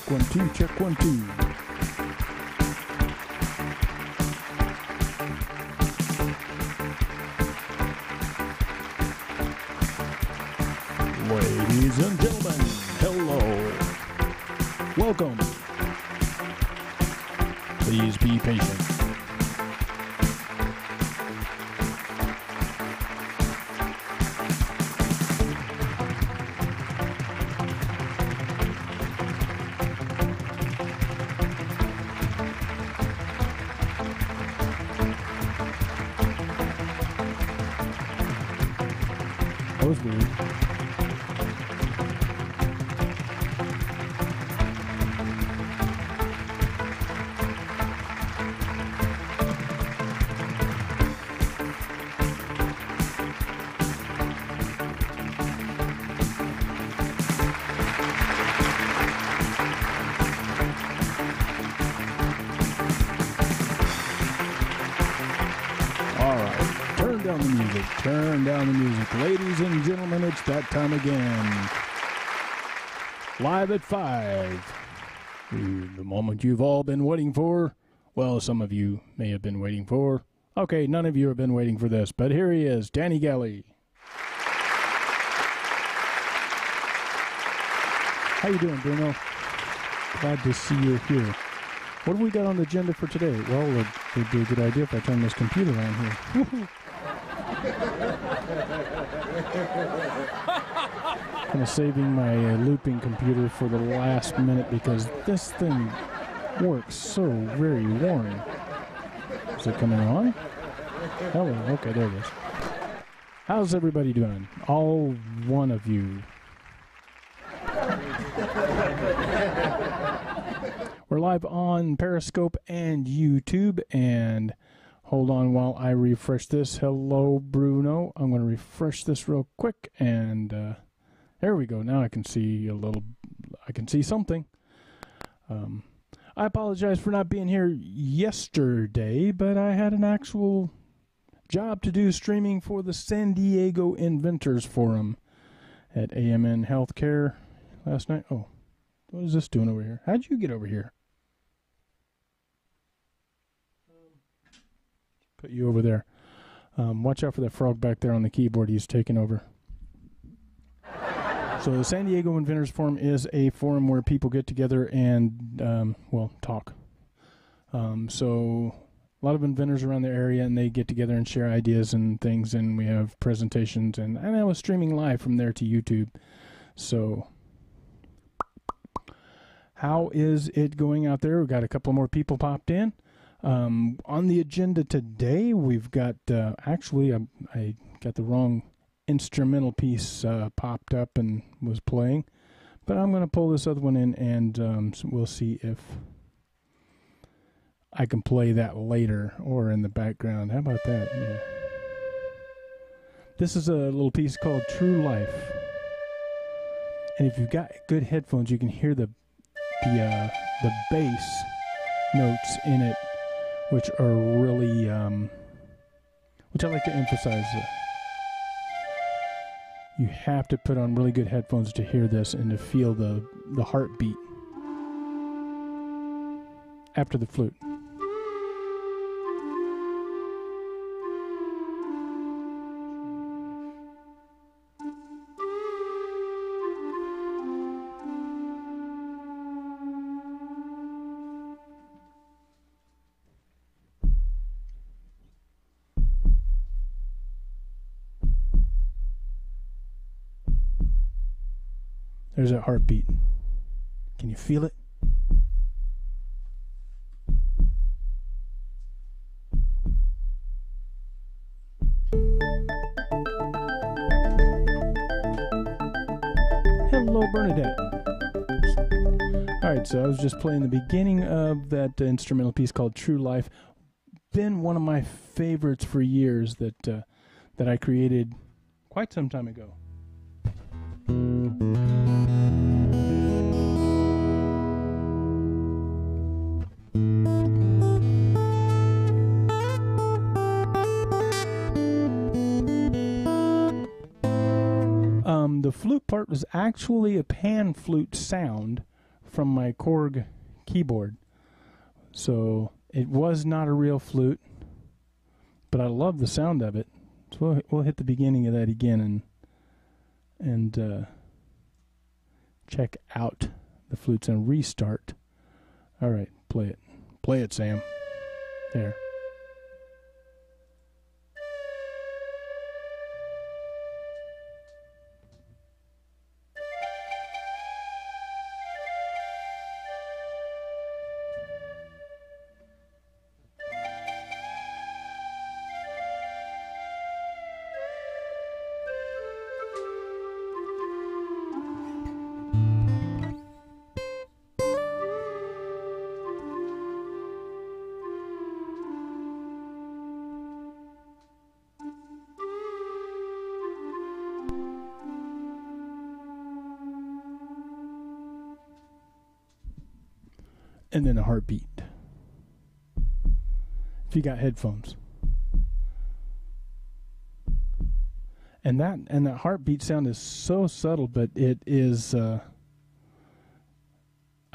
1, 2, check 1, 2. Ladies and gentlemen, hello. Welcome. Please be patient. That was weird. Turn down the music. Ladies and gentlemen, it's that time again. Live at 5. The moment you've all been waiting for. Well, some of you may have been waiting for. Okay, none of you have been waiting for this, but here he is, Danny Gali. How you doing, Bruno? Glad to see you here. What have we got on the agenda for today? Well, it would be a good idea if I turn this computer on here. Woohoo! I'm saving my looping computer for the last minute because this thing works so very warm. Is it coming on? Hello, okay, there it is. How's everybody doing? All one of you. We're live on Periscope and YouTube, and hold on while I refresh this. Hello, Bruno. I'm going to refresh this real quick, and there we go. Now I can see I can see something. I apologize for not being here yesterday, but I had an actual job to do streaming for the San Diego Inventors Forum at AMN Healthcare last night. Oh, what is this doing over here? How'd you get over here? Put you over there. Watch out for that frog back there on the keyboard. He's taking over. So the San Diego Inventors Forum is a forum where people get together and, talk. So a lot of inventors around the area, and they get together and share ideas and things, and we have presentations, and I was streaming live from there to YouTube. So how is it going out there? We've got a couple more people popped in. On the agenda today, we've got, actually, I got the wrong instrumental piece popped up and was playing, but I'm going to pull this other one in, and we'll see if I can play that later or in the background. How about that? Yeah. This is a little piece called True Life, and if you've got good headphones, you can hear the bass notes in it, which are really, which I like to emphasize. You have to put on really good headphones to hear this and to feel the heartbeat after the flute. There's that heartbeat. Can you feel it? Hello, Bernadette. Alright, so I was just playing the beginning of that instrumental piece called True Life. Been one of my favorites for years that I created quite some time ago. The flute part was actually a pan flute sound from my Korg keyboard. So it was not a real flute, but I love the sound of it. So we'll hit the beginning of that again and check out the flutes and restart. All right, play it. Play it, Sam. There. And then a heartbeat. If you got headphones. And that heartbeat sound is so subtle, but it is I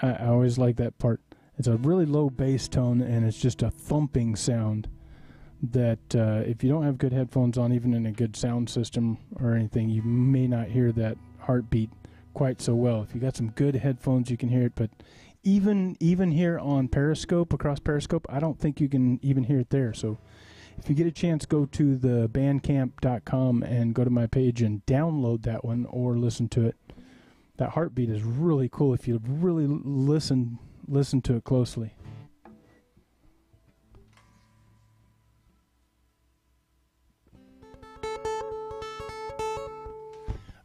always like that part. It's a really low bass tone, and it's just a thumping sound that if you don't have good headphones on, even in a good sound system or anything, you may not hear that heartbeat quite so well. If you got some good headphones, you can hear it, but even here on Periscope, across Periscope, I don't think you can even hear it there. So if you get a chance, go to the bandcamp.com and go to my page and download that one or listen to it. That heartbeat is really cool if you really listen to it closely.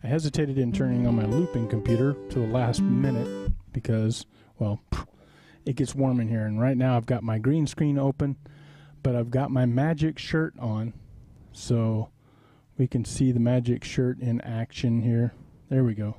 I hesitated in turning on my looping computer to the last minute because, well, it gets warm in here. And right now I've got my green screen open, but I've got my magic shirt on. So we can see the magic shirt in action here. There we go.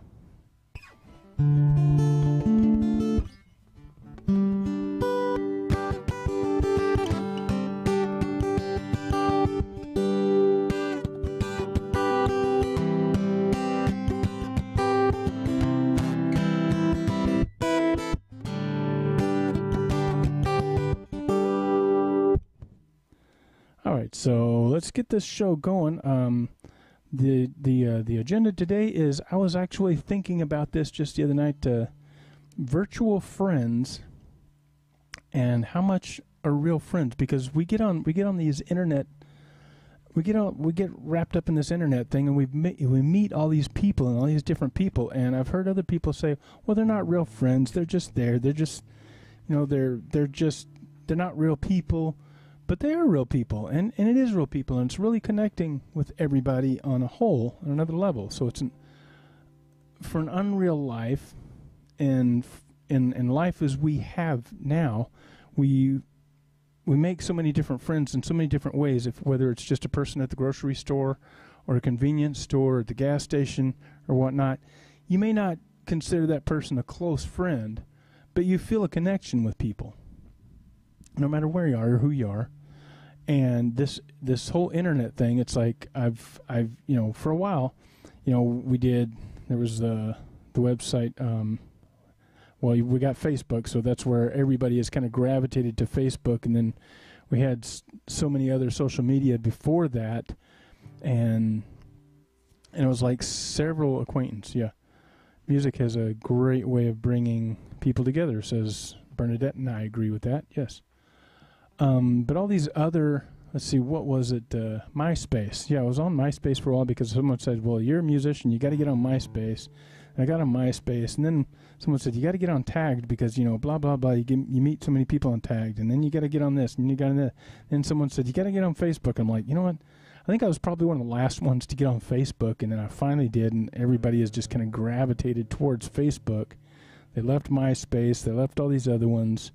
So let's get this show going. The agenda today is, I was actually thinking about this just the other night. Virtual friends and how much are real friends, because we get on these internet. We get wrapped up in this internet thing, and we meet all these people and all these different people. And I've heard other people say, well, they're not real friends. They're just there. They're just, they're not real people. But they are real people, and it is real people, and it's really connecting with everybody on a whole, on another level. So it's for an unreal life, and in life as we have now, we make so many different friends in so many different ways. Whether it's just a person at the grocery store, or a convenience store, or at the gas station, or whatnot, you may not consider that person a close friend, but you feel a connection with people, no matter where you are or who you are. And this whole internet thing, it's like I've for a while, there was the website, we got Facebook, so that's where everybody has kind of gravitated to Facebook, and then we had so many other social media before that, and it was like several acquaintance. Yeah, music has a great way of bringing people together, says Bernadette, and I agree with that. Yes. But all these other, let's see, what was it? MySpace. Yeah, I was on MySpace for a while because someone said, well, you're a musician, you got to get on MySpace. And I got on MySpace, and then someone said, you got to get on Tagged because, blah, blah, blah, you meet so many people on Tagged, and then you got to get on this, and you got on that. Then someone said, you got to get on Facebook. I'm like, you know what? I think I was probably one of the last ones to get on Facebook, and then I finally did, and everybody has just kind of gravitated towards Facebook. They left MySpace, they left all these other ones.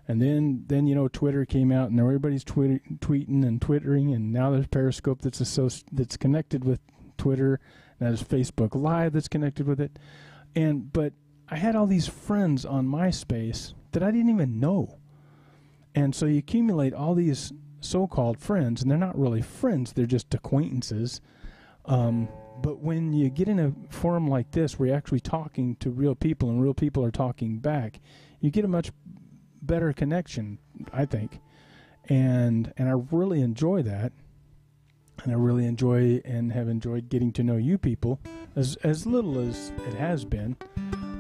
And then Twitter came out, and everybody's tweeting and twittering, and now there's Periscope that's connected with Twitter, and there's Facebook Live that's connected with it. But I had all these friends on MySpace that I didn't even know. And so you accumulate all these so-called friends, and they're not really friends, they're just acquaintances. But when you get in a forum like this where you're actually talking to real people and real people are talking back, you get a much better connection, I think. And I really enjoy that. And I really enjoy and have enjoyed getting to know you people, as little as it has been.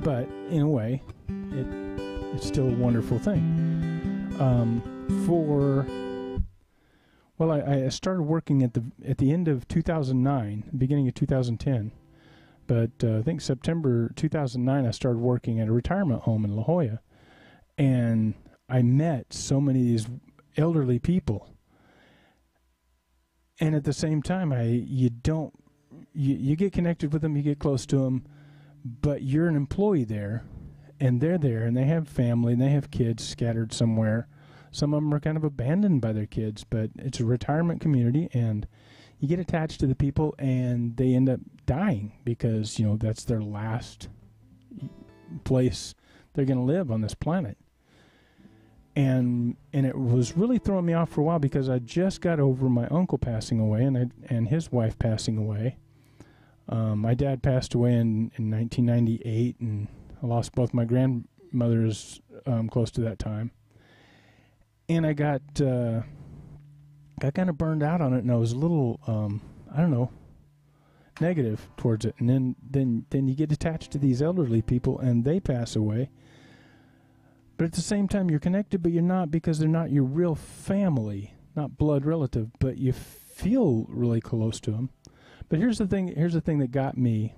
But in a way, it's still a wonderful thing. I started working at the end of 2009, beginning of 2010. But I think September 2009, I started working at a retirement home in La Jolla. And I met so many of these elderly people. And at the same time, you get connected with them, you get close to them, but you're an employee there, and they're there, and they have family, and they have kids scattered somewhere. Some of them are kind of abandoned by their kids, but it's a retirement community, and you get attached to the people, and they end up dying because, that's their last place they're going to live on this planet. And it was really throwing me off for a while because I just got over my uncle passing away and his wife passing away. My dad passed away in 1998, and I lost both my grandmothers close to that time. And I got kind of burned out on it, and I was a little, negative towards it. And then you get attached to these elderly people, and they pass away. But at the same time, you're connected, but you're not, because they're not your real family, not blood relative, but you feel really close to them. But here's the thing that got me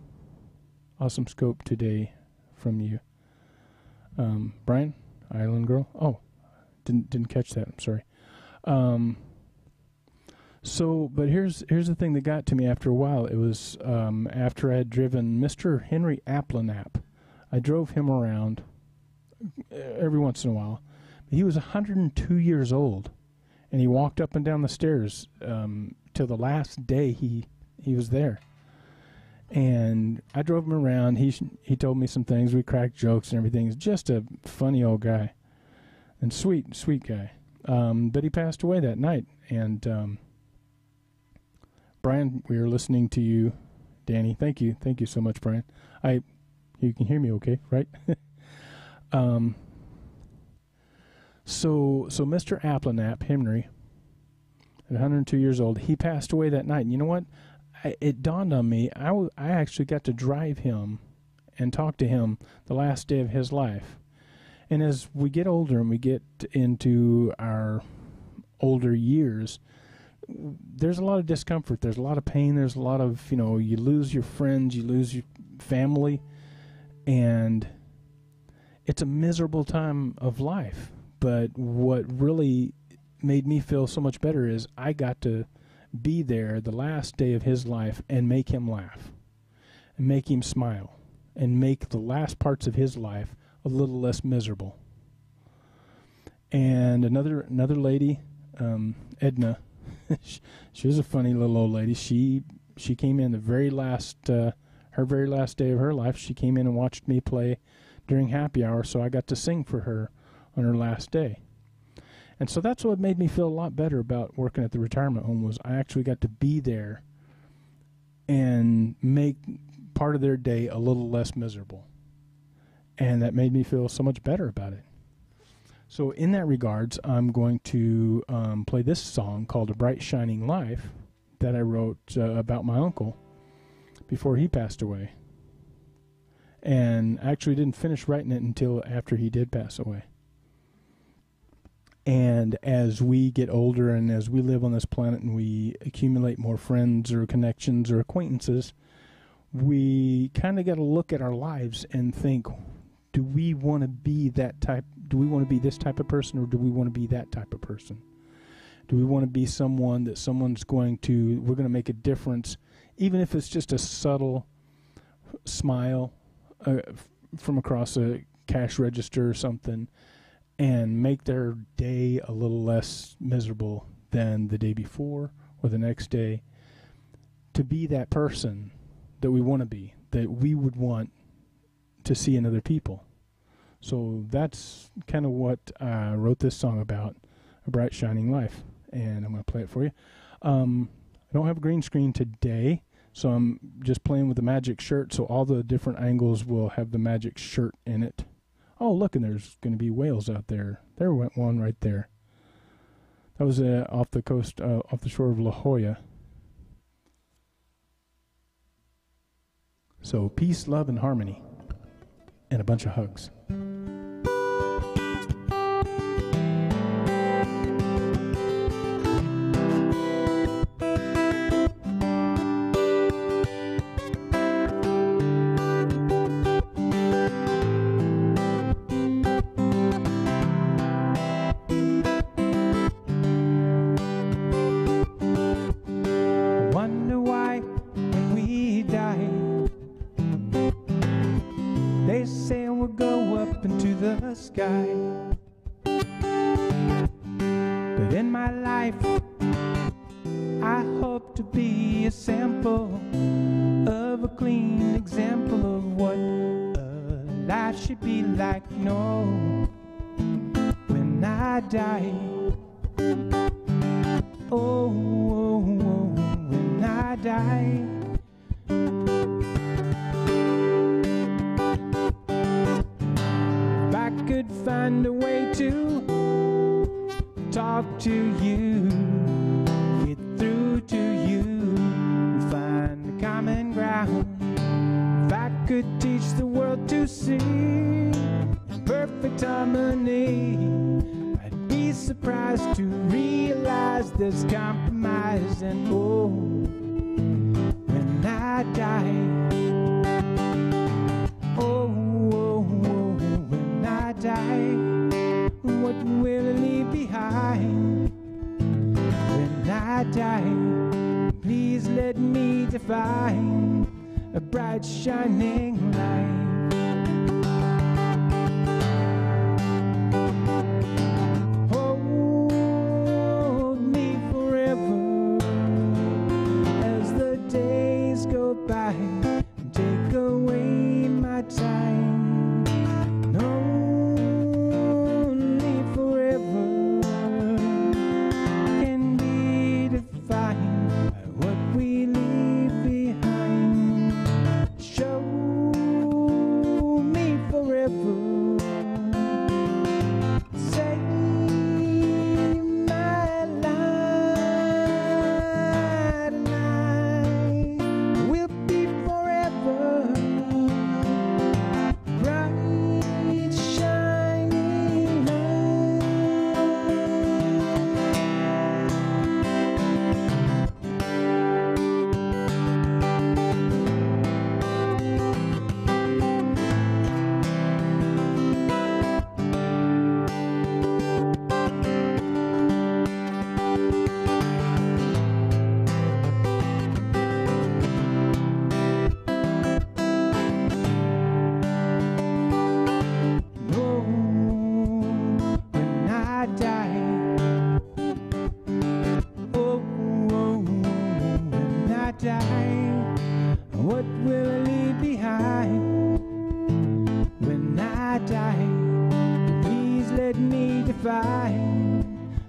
awesome scope today from you. Brian, Island Girl. Oh, didn't catch that. I'm sorry. But here's the thing that got to me after a while. It was after I had driven Mr. Henry Applenap. I drove him around every once in a while. He was 102 years old, and he walked up and down the stairs till the last day he was there. And I drove him around. He told me some things. We cracked jokes and everything. He's just a funny old guy and sweet guy. But he passed away that night. And Brian, we were listening to you, Danny. Thank you so much, Brian. You can hear me okay, right? So Mr. Applenap, Henry, at 102 years old, he passed away that night. And you know what? It dawned on me, I actually got to drive him and talk to him the last day of his life. And as we get older and we get into our older years, there's a lot of discomfort. There's a lot of pain. There's a lot of, you lose your friends, you lose your family, and it's a miserable time of life. But what really made me feel so much better is I got to be there the last day of his life and make him laugh and make him smile and make the last parts of his life a little less miserable. And another lady, Edna, she was a funny little old lady. She came in the very last, her very last day of her life. She came in and watched me play during happy hour, so I got to sing for her on her last day. And so that's what made me feel a lot better about working at the retirement home, was I actually got to be there and make part of their day a little less miserable. And that made me feel so much better about it. So in that regards, I'm going to play this song called A Bright Shining Life that I wrote about my uncle before he passed away. And actually didn't finish writing it until after he did pass away. And as we get older and as we live on this planet and we accumulate more friends or connections or acquaintances, we kind of got to look at our lives and think, do we want to be that type? Do we want to be this type of person, or do we want to be that type of person? Do we want to be someone that we're going to make a difference, even if it's just a subtle smile from across a cash register or something, and make their day a little less miserable than the day before or the next day, to be that person that we want to be, that we would want to see in other people. So that's kind of what I wrote this song about, A Bright Shining Life, and I'm going to play it for you. I don't have a green screen today, So I'm just playing with the magic shirt, so all the different angles will have the magic shirt in it. Oh, look, and there's going to be whales out there. There went one right there. That was off the coast, off the shore of La Jolla. So peace, love, and harmony. And a bunch of hugs. Sky. But in my life, I hope to be a sample of a clean example of what a life should be like. No, when I die, oh, when I die. Could find a way to talk to you, get through to you, find a common ground. If I could teach the world to see perfect harmony, I'd be surprised to realize there's compromise. And oh, when I die, oh, die, what will I leave behind? When I die, please let me define a bright shining light. Hold me forever as the days go by and take away my time.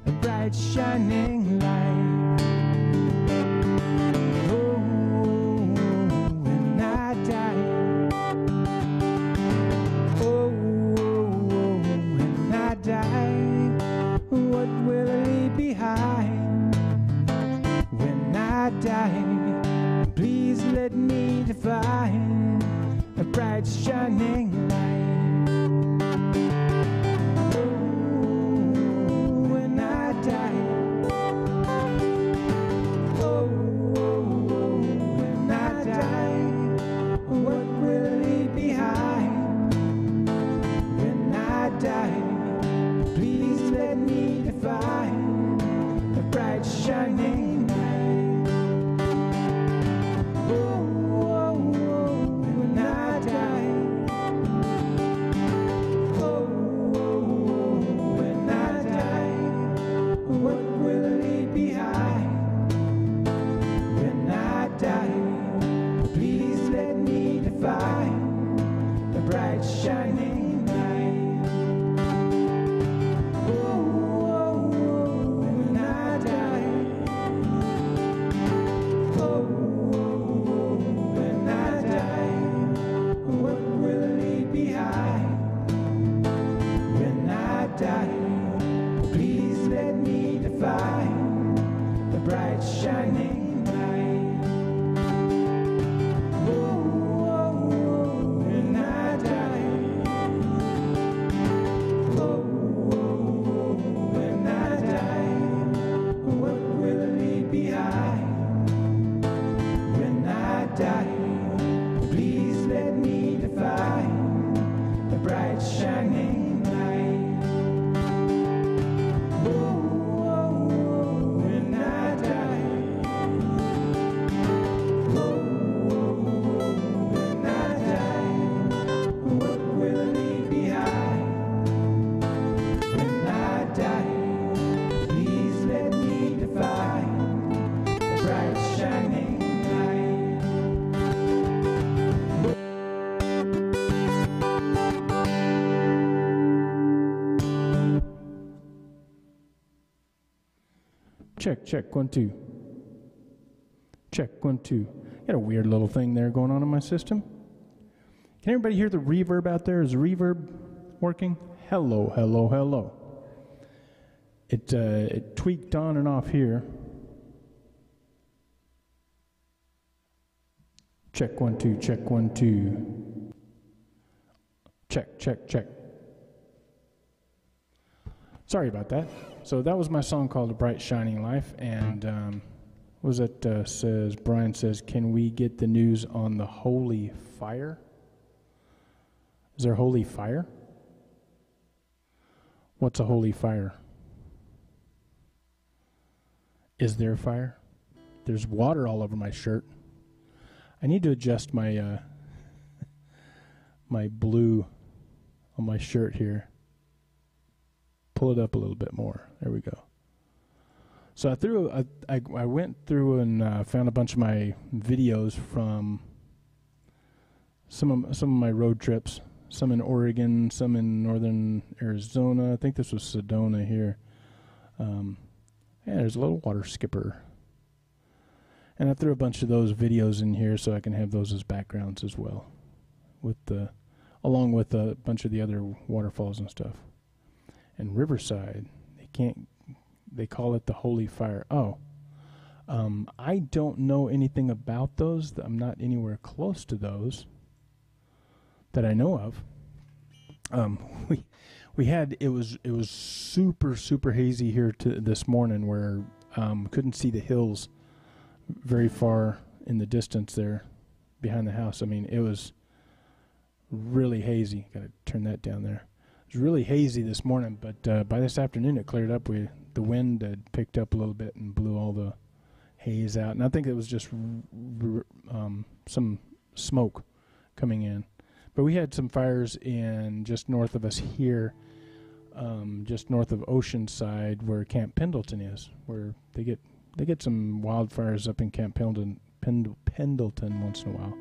A bright shining light. Oh, when I die. Oh, when I die, what will I leave behind? When I die, please let me define a bright shining light. Shining light. Oh, when I die. Check, check, 1, 2. Check, 1, 2. Got a weird little thing there going on in my system. Can everybody hear the reverb out there? Is the reverb working? Hello, hello, hello. It tweaked on and off here. Check, 1, 2, check, 1, 2. Check, check, check. Sorry about that. So that was my song called A Bright Shining Life, and what was it says, Brian says, can we get the news on the holy fire? Is there holy fire? What's a holy fire? Is there fire? There's water all over my shirt. I need to adjust my my blue on my shirt here. Pull it up a little bit more. There we go. So I went through and found a bunch of my videos from some of my road trips. Some in Oregon, some in northern Arizona. I think this was Sedona here. Yeah, there's a little water skipper. And I threw a bunch of those videos in here so I can have those as backgrounds as well, along with a bunch of the other waterfalls and stuff. And Riverside, they call it the Holy Fire. Oh, I don't know anything about those. I'm not anywhere close to those that I know of. We had, it was super hazy here this morning, where couldn't see the hills very far in the distance there behind the house. I mean, it was really hazy. Got to turn that down there. It was really hazy this morning, but by this afternoon it cleared up. The wind had picked up a little bit and blew all the haze out, and I think it was just some smoke coming in. But we had some fires in just north of us here, just north of Oceanside, where Camp Pendleton is, where they get some wildfires up in Camp Pendleton once in a while.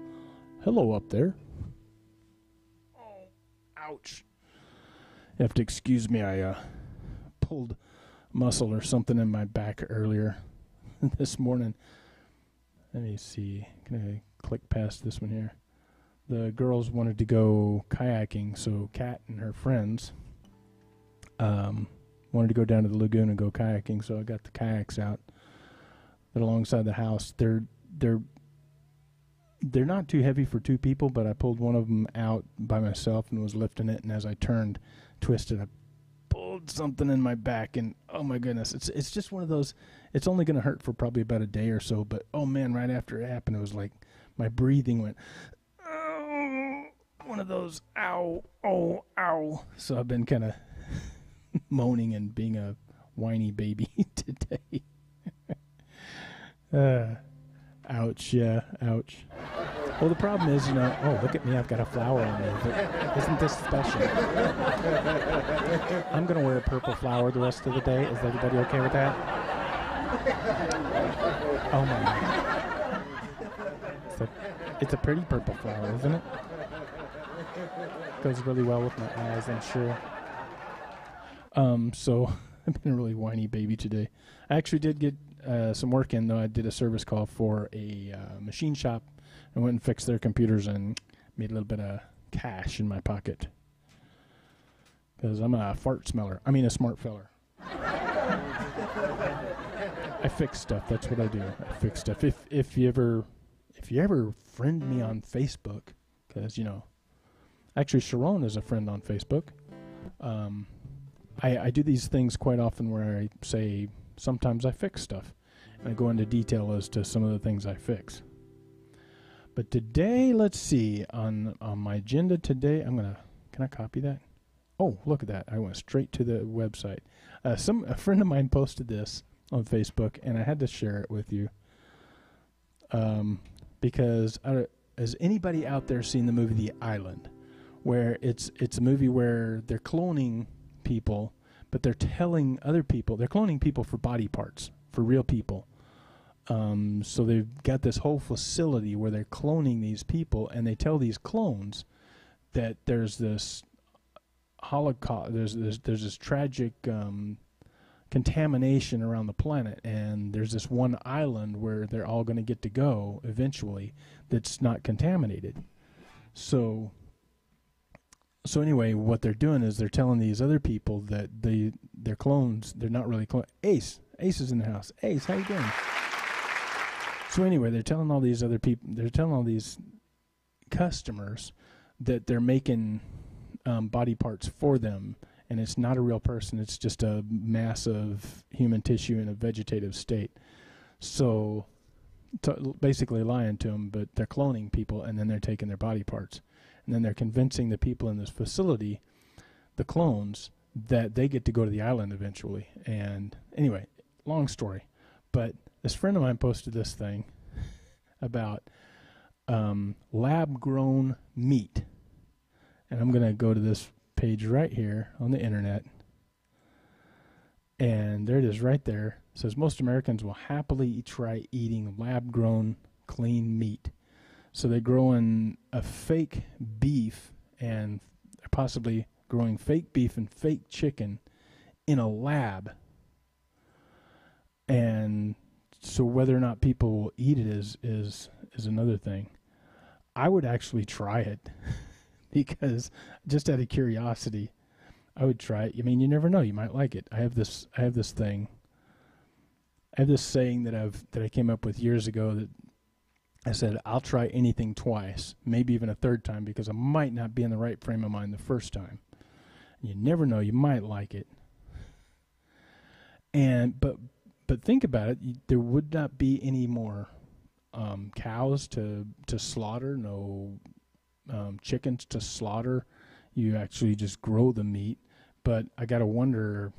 Hello up there. Oh, ouch. You have to excuse me, I pulled a muscle or something in my back earlier this morning. Let me see. Can I click past this one here? The girls wanted to go kayaking, so Kat and her friends wanted to go down to the lagoon and go kayaking, so I got the kayaks out. They're alongside the house. They're not too heavy for two people, but I pulled one of them out by myself and was lifting it, and as I turned, twisted, I pulled something in my back, and oh my goodness, it's just one of those. It's only going to hurt for probably about a day or so, but oh man, right after it happened, it was like my breathing went, oh, one of those, ow, oh, ow. So I've been kind of moaning and being a whiny baby today. Ouch, yeah, ouch. Well, the problem is, oh, look at me, I've got a flower on me. But isn't this special? I'm going to wear a purple flower the rest of the day. Is everybody okay with that? Oh, my. It's a pretty purple flower, isn't it? Goes really well with my eyes, I'm sure. So I've been a really whiny baby today. I actually did get some work in, though. I did a service call for a machine shop and went and fixed their computers and made a little bit of cash in my pocket. Because I'm a fart smeller. I mean a smart feller. I fix stuff. That's what I do. I fix stuff. If you ever friend me on Facebook, because, actually Sharon is a friend on Facebook. I do these things quite often where I say sometimes I fix stuff. And I go into detail as to some of the things I fix. But today, let's see, on my agenda today, can I copy that? Oh, look at that. I went straight to the website. A friend of mine posted this on Facebook, and I had to share it with you. Because has anybody out there seen the movie The Island? Where it's a movie where they're cloning people, but they're telling other people, they're cloning people for body parts, for real people. So they've got this whole facility where they're cloning these people, and they tell these clones that there's this Holocaust, there's this tragic contamination around the planet, and there's this one island where they're all going to get to go eventually that's not contaminated. So anyway, what they're doing is they're telling these other people that they're clones. They're not really clones. Ace is in the house. Ace, how you doing? So anyway, they're telling all these other people, they're telling all these customers that they're making body parts for them, and it's not a real person. It's just a mass of human tissue in a vegetative state. So basically lying to them, but they're cloning people, and then they're taking their body parts. And then they're convincing the people in this facility, the clones, that they get to go to the island eventually. And anyway, long story. But this friend of mine posted this thing about lab-grown meat. And I'm going to go to this page right here on the internet. And there it is right there. It says most Americans will happily try eating lab-grown clean meat. So they're growing a fake beef, and they're possibly growing fake beef and fake chicken in a lab. And so whether or not people will eat it is another thing. I would actually try it because just out of curiosity, I would try it. I mean, you never know, you might like it. I have this saying that I came up with years ago that I said, I'll try anything twice, maybe even a third time, because I might not be in the right frame of mind the first time. You never know, you might like it. And but think about it, there would not be any more cows to slaughter, no chickens to slaughter. You actually just grow the meat. But I got to wonder,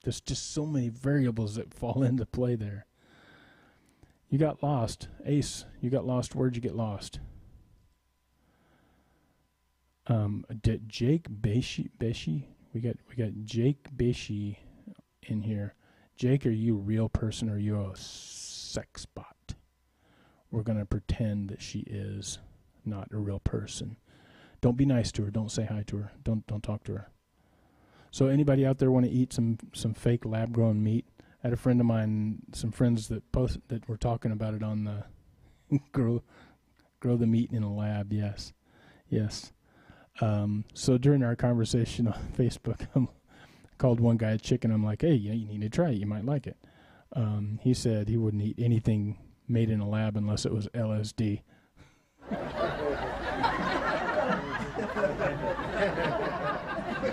there's just so many variables that fall into play there. You got lost. Ace, you got lost. Where'd you get lost? Jake Beshi? We got Jake Beshi in here. Jake, are you a real person or are you a sex bot? We're going to pretend that she is not a real person. Don't be nice to her. Don't say hi to her. Don't talk to her. So anybody out there want to eat some fake lab-grown meat? I had a friend of mine, some friends that were talking about it on the grow the meat in a lab. Yes. So during our conversation on Facebook, I called one guy a chicken. I'm like, hey, you need to try it. You might like it. He said he wouldn't eat anything made in a lab unless it was LSD.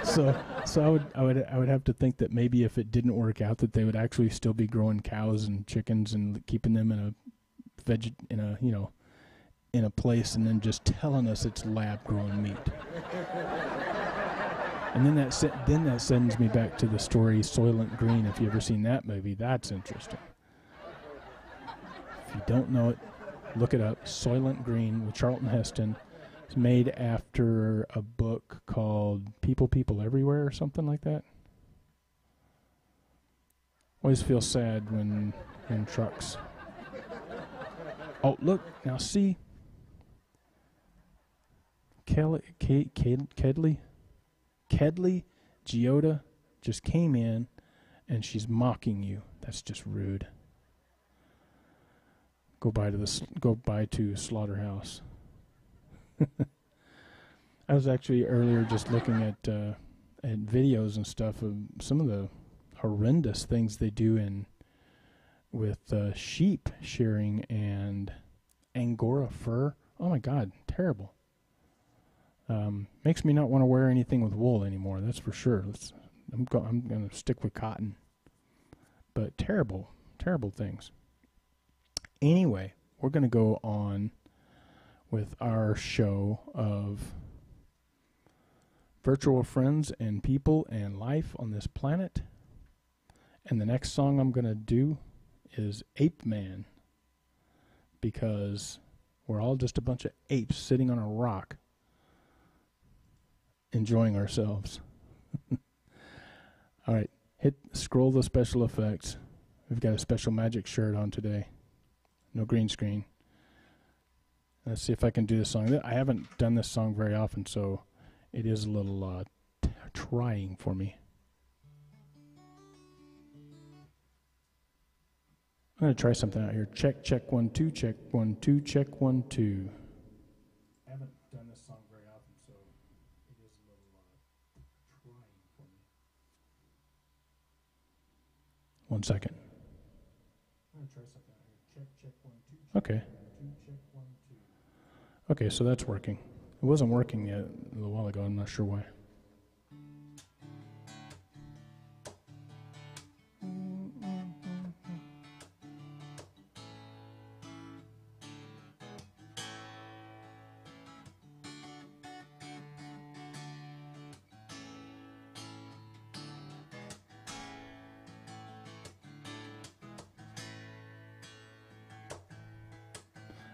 So I would have to think that maybe if it didn't work out, that they would actually still be growing cows and chickens and keeping them in a place, and then just telling us it's lab grown meat. And then that sends me back to the story Soylent Green. If you ever seen that movie, that's interesting. If you don't know it, look it up. Soylent Green with Charlton Heston. It's made after a book called People Everywhere or something like that. Always feel sad when in trucks. Oh, look, now see. Kedley Giota just came in and she's mocking you. That's just rude. Go by to Slaughterhouse. I was actually earlier just looking at videos and stuff of some of the horrendous things they do with sheep shearing and Angora fur. Oh my God, terrible. Makes me not want to wear anything with wool anymore. That's for sure. I'm going to stick with cotton. But terrible things. Anyway, we're going to go on with our show of virtual friends and people and life on this planet. And the next song I'm going to do is Ape Man, because we're all just a bunch of apes sitting on a rock enjoying ourselves. All right, scroll the special effects. We've got a special magic shirt on today. No green screen. Let's see if I can do this song. I haven't done this song very often, so it is a little trying for me. I'm going to try something out here. Check, check, 1, 2, check, 1, 2, check, 1, 2. I haven't done this song very often, so it is a little trying for me. 1 second. I'm going to try something out here. Check, check, 1, 2, check, okay. 1, 2, check, 1, 2. Okay, so that's working. It wasn't working yet a little while ago. I'm not sure why.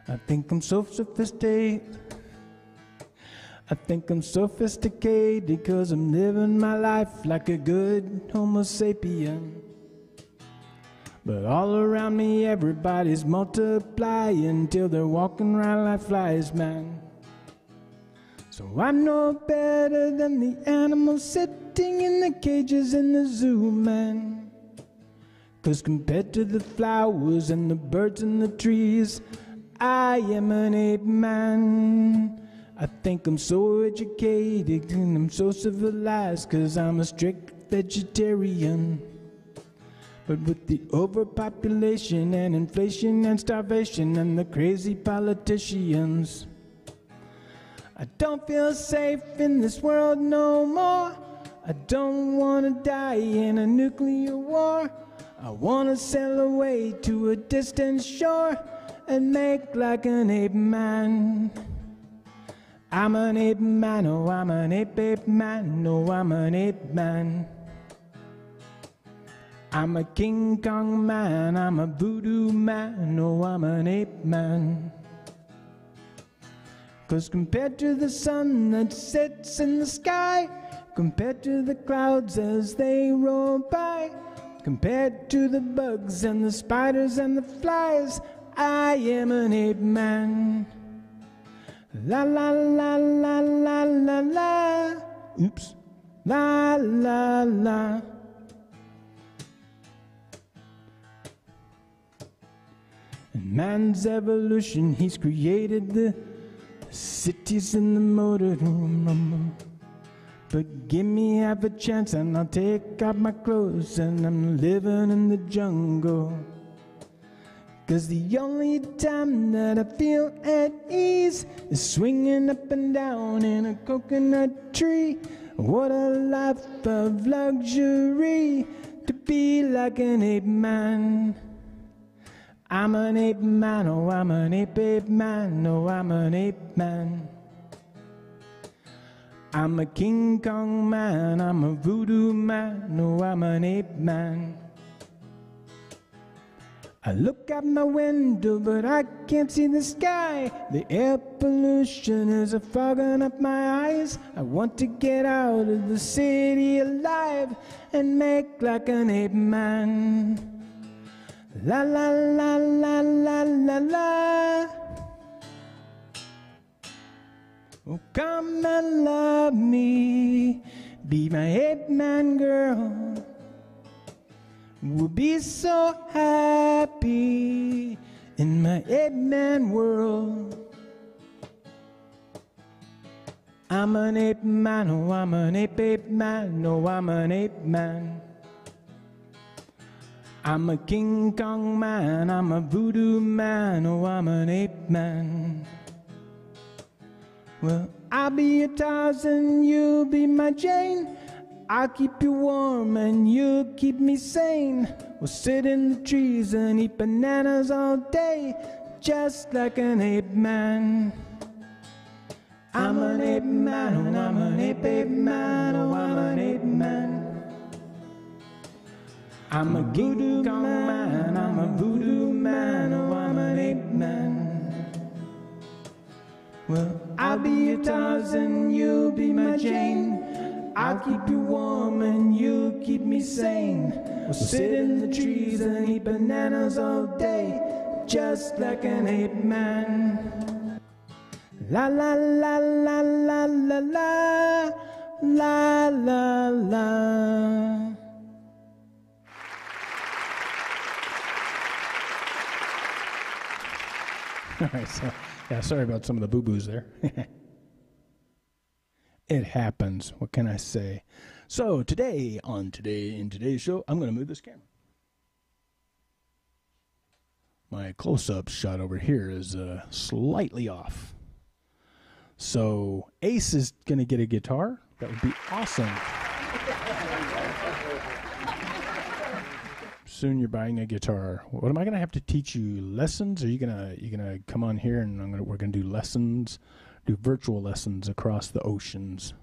I think I'm so sophisticated. I think I'm sophisticated 'cause I'm living my life like a good Homo sapien. But all around me everybody's multiplying till they're walking around like flies, man. So I know better than the animals sitting in the cages in the zoo, man. 'Cause compared to the flowers and the birds and the trees, I am an ape man. I think I'm so educated and I'm so civilized 'cause I'm a strict vegetarian. But with the overpopulation and inflation and starvation and the crazy politicians, I don't feel safe in this world no more. I don't want to die in a nuclear war. I want to sail away to a distant shore and make like an ape man. I'm an ape man, oh I'm an ape man, oh I'm an ape man. I'm a King Kong man, I'm a voodoo man, oh I'm an ape man. 'Cause compared to the sun that sits in the sky, compared to the clouds as they roll by, compared to the bugs and the spiders and the flies, I am an ape man. La la la la la la la. Oops. La la la. In man's evolution, he's created the cities in the motorhome. But give me half a chance and I'll take off my clothes and I'm living in the jungle. 'Cause the only time that I feel at ease is swinging up and down in a coconut tree. What a life of luxury to be like an ape man. I'm an ape man, oh I'm an ape man, oh I'm an ape man. I'm a King Kong man, I'm a voodoo man, oh I'm an ape man. I look out my window, but I can't see the sky. The air pollution is fogging up my eyes. I want to get out of the city alive and make like an ape man. La la la la la la la. Oh, come and love me, be my ape man girl. We'll be so happy in my ape man world. I'm an ape man, oh I'm an ape man, oh I'm an ape man. I'm a King Kong man, I'm a voodoo man, oh I'm an ape man. Well, I'll be your Tarzan, you'll be my Jane. I'll keep you warm and you'll keep me sane. We'll sit in the trees and eat bananas all day, just like an ape man. I'm an ape man, oh I'm an ape man, oh I'm an ape man. I'm a King Kong man, I'm a voodoo man, oh I'm an ape man. Well, I'll be your Tarzan, you'll be my Jane. I'll keep you warm and you'll keep me sane. We'll sit in the trees and eat bananas all day, just like an ape man. La la la la la la la, la la la. All right, so yeah, sorry about some of the boo-boos there. It happens. What can I say? So in today's show, I'm going to move this camera. My close-up shot over here is slightly off. So Ace is going to get a guitar. That would be awesome. Soon you're buying a guitar. What am I going to have to teach you? Lessons? Are you gonna come on here and we're gonna do lessons, do virtual lessons across the oceans?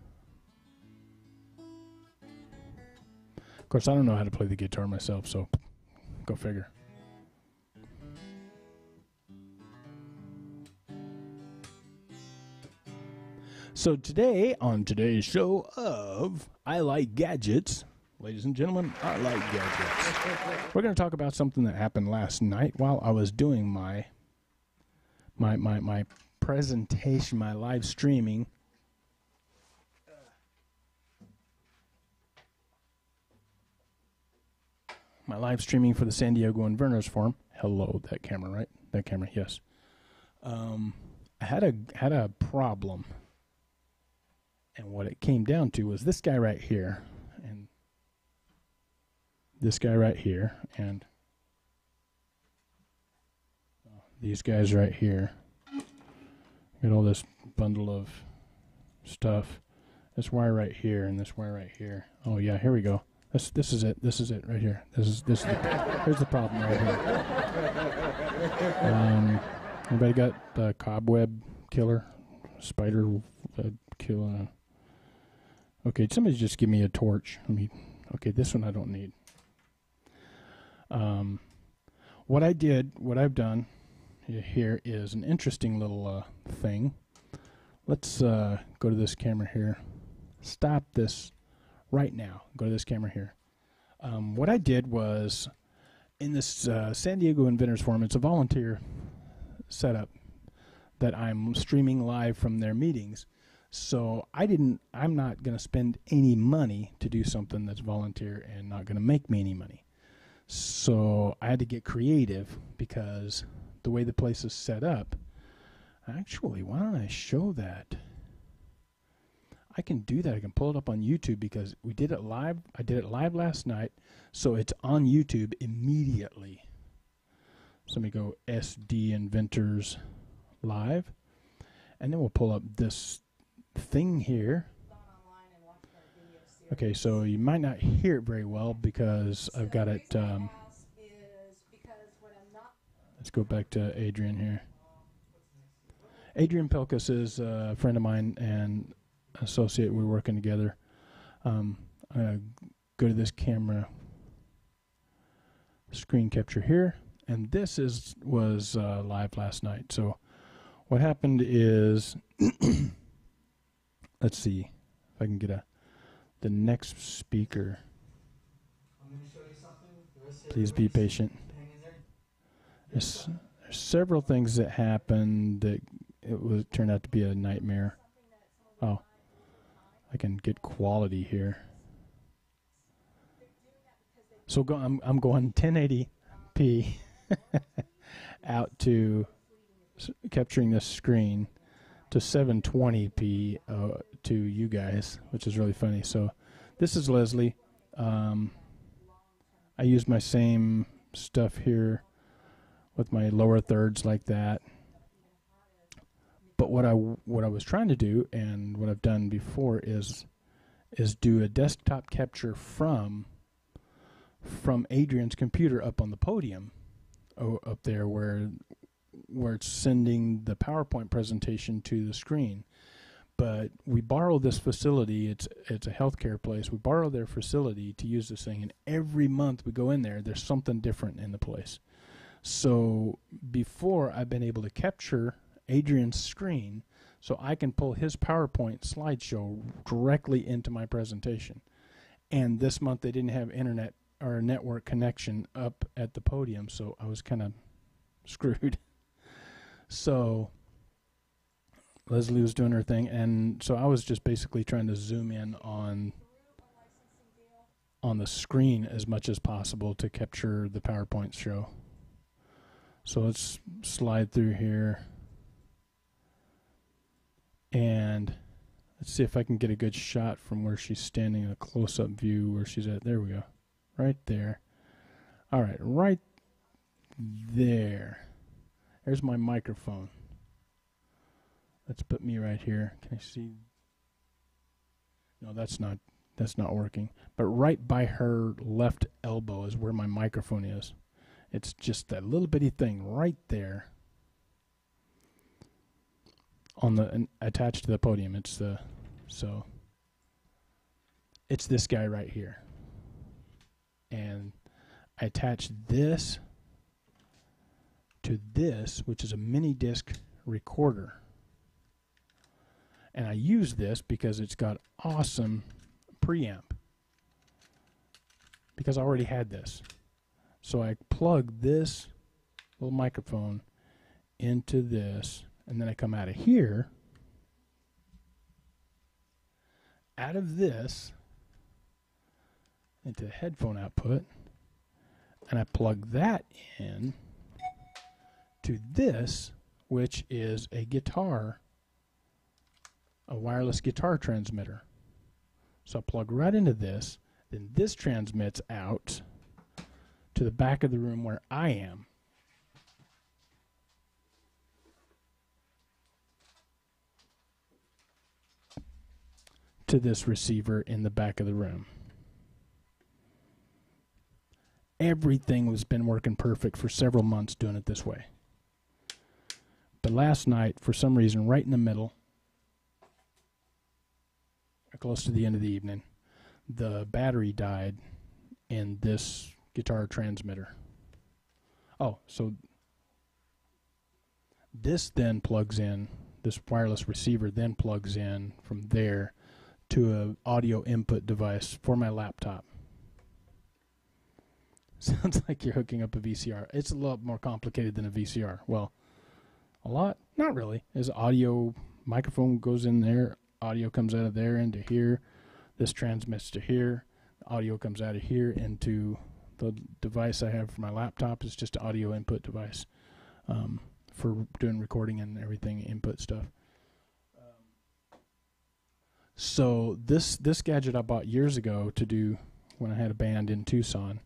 Of course, I don't know how to play the guitar myself, so go figure. So today, on today's show of I Like Gadgets, ladies and gentlemen, I like gadgets. We're going to talk about something that happened last night while I was doing my presentation, my live streaming. My live streaming for the San Diego Inverness Forum. Hello, that camera, right? That camera, yes. I had a problem. And what it came down to was this guy right here, and this guy right here, and these guys right here. Got all this bundle of stuff. This wire right here, and this wire right here. Oh yeah, here we go. This is it. This is it right here. Here's the problem right here. Anybody got the cobweb killer, spider killer? Okay, somebody just give me a torch. Okay, this one I don't need. What I've done here is an interesting little thing. Let's go to this camera here. Stop this right now. Go to this camera here. What I did was, in this San Diego Inventors Forum, it's a volunteer setup that I'm streaming live from their meetings. So I'm not going to spend any money to do something that's volunteer and not going to make me any money. So I had to get creative because the way the place is set up, actually, why don't I show that? I can do that. I can pull it up on YouTube because we did it live. I did it live last night, so it's on YouTube immediately. So let me go SD Inventors Live, and then we'll pull up this thing here. Okay, so you might not hear it very well because I've got it. Let's go back to Adrian here. Adrian Pelkus is a friend of mine and associate. We're working together. I'm going to go to this camera screen capture here, and this was live last night. So what happened is, let's see if I can get the next speaker. I'm going to show you something. Please be patient. There's several things that happened that turned out to be a nightmare. Oh, I can get quality here. So I'm going 1080p out to capturing this screen to 720p to you guys, which is really funny. So this is Leslie. I use my same stuff here with my lower thirds like that. But what I was trying to do, and what I've done before, is do a desktop capture from Adrian's computer up on the podium, up there where it's sending the PowerPoint presentation to the screen. But we borrow this facility. It's a healthcare place. We borrow their facility to use this thing, and every month we go in there, there's something different in the place. So before, I've been able to capture Adrian's screen so I can pull his PowerPoint slideshow directly into my presentation. And this month they didn't have internet or network connection up at the podium, so I was kind of screwed. So Leslie was doing her thing, and so I was just basically trying to zoom in on the screen as much as possible to capture the PowerPoint show. So let's slide through here. And let's see if I can get a good shot from where she's standing, a close-up view where she's at. There we go. Right there. All right, right there. There's my microphone. Let's put me right here. Can I see? No, that's not working. But right by her left elbow is where my microphone is. It's just that little bitty thing right there. On the attached to the podium. It's this guy right here. And I attached this to this, which is a mini disc recorder. And I use this because it's got awesome preamp. Because I already had this. So I plug this little microphone into this, and then I come out of here, out of this, into the headphone output, and I plug that in to this, which is a guitar, a wireless guitar transmitter. So I plug right into this, then this transmits out to the back of the room where I am. To this receiver in the back of the room. Everything has been working perfect for several months doing it this way. But last night, for some reason, right in the middle, close to the end of the evening, the battery died in this guitar transmitter. Oh, so this then plugs in, this wireless receiver then plugs in from there to an audio input device for my laptop. Sounds like you're hooking up a VCR. It's a lot more complicated than a VCR. Well, a lot? Not really. There's audio, microphone goes in there, audio comes out of there into here. This transmits to here. Audio comes out of here into the device I have for my laptop. It's just an audio input device for doing recording and everything, input stuff. So this gadget I bought years ago to do when I had a band in Tucson,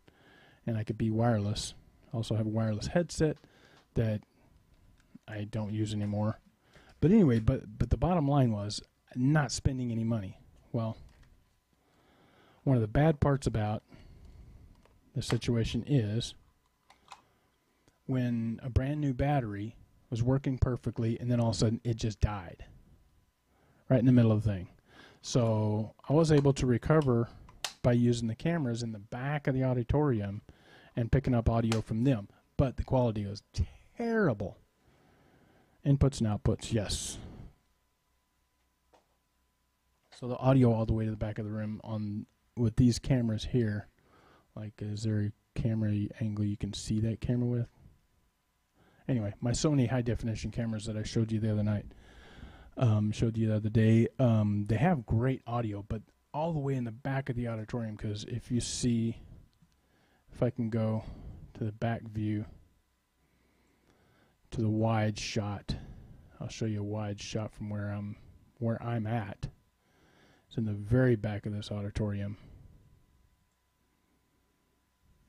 and I could be wireless. I also have a wireless headset that I don't use anymore. But anyway, but the bottom line was not spending any money. Well, one of the bad parts about the situation is when a brand new battery was working perfectly and then all of a sudden it just died right in the middle of the thing. So I was able to recover by using the cameras in the back of the auditorium and picking up audio from them. But the quality was terrible. Inputs and outputs, yes. So the audio all the way to the back of the room on with these cameras here. Like, is there a camera angle you can see that camera with? Anyway, my Sony high definition cameras that I showed you the other night, showed you the other day, they have great audio, but all the way in the back of the auditorium, because if you see, if I can go to the back view, to the wide shot, I'll show you a wide shot from where I'm at. It's in the very back of this auditorium.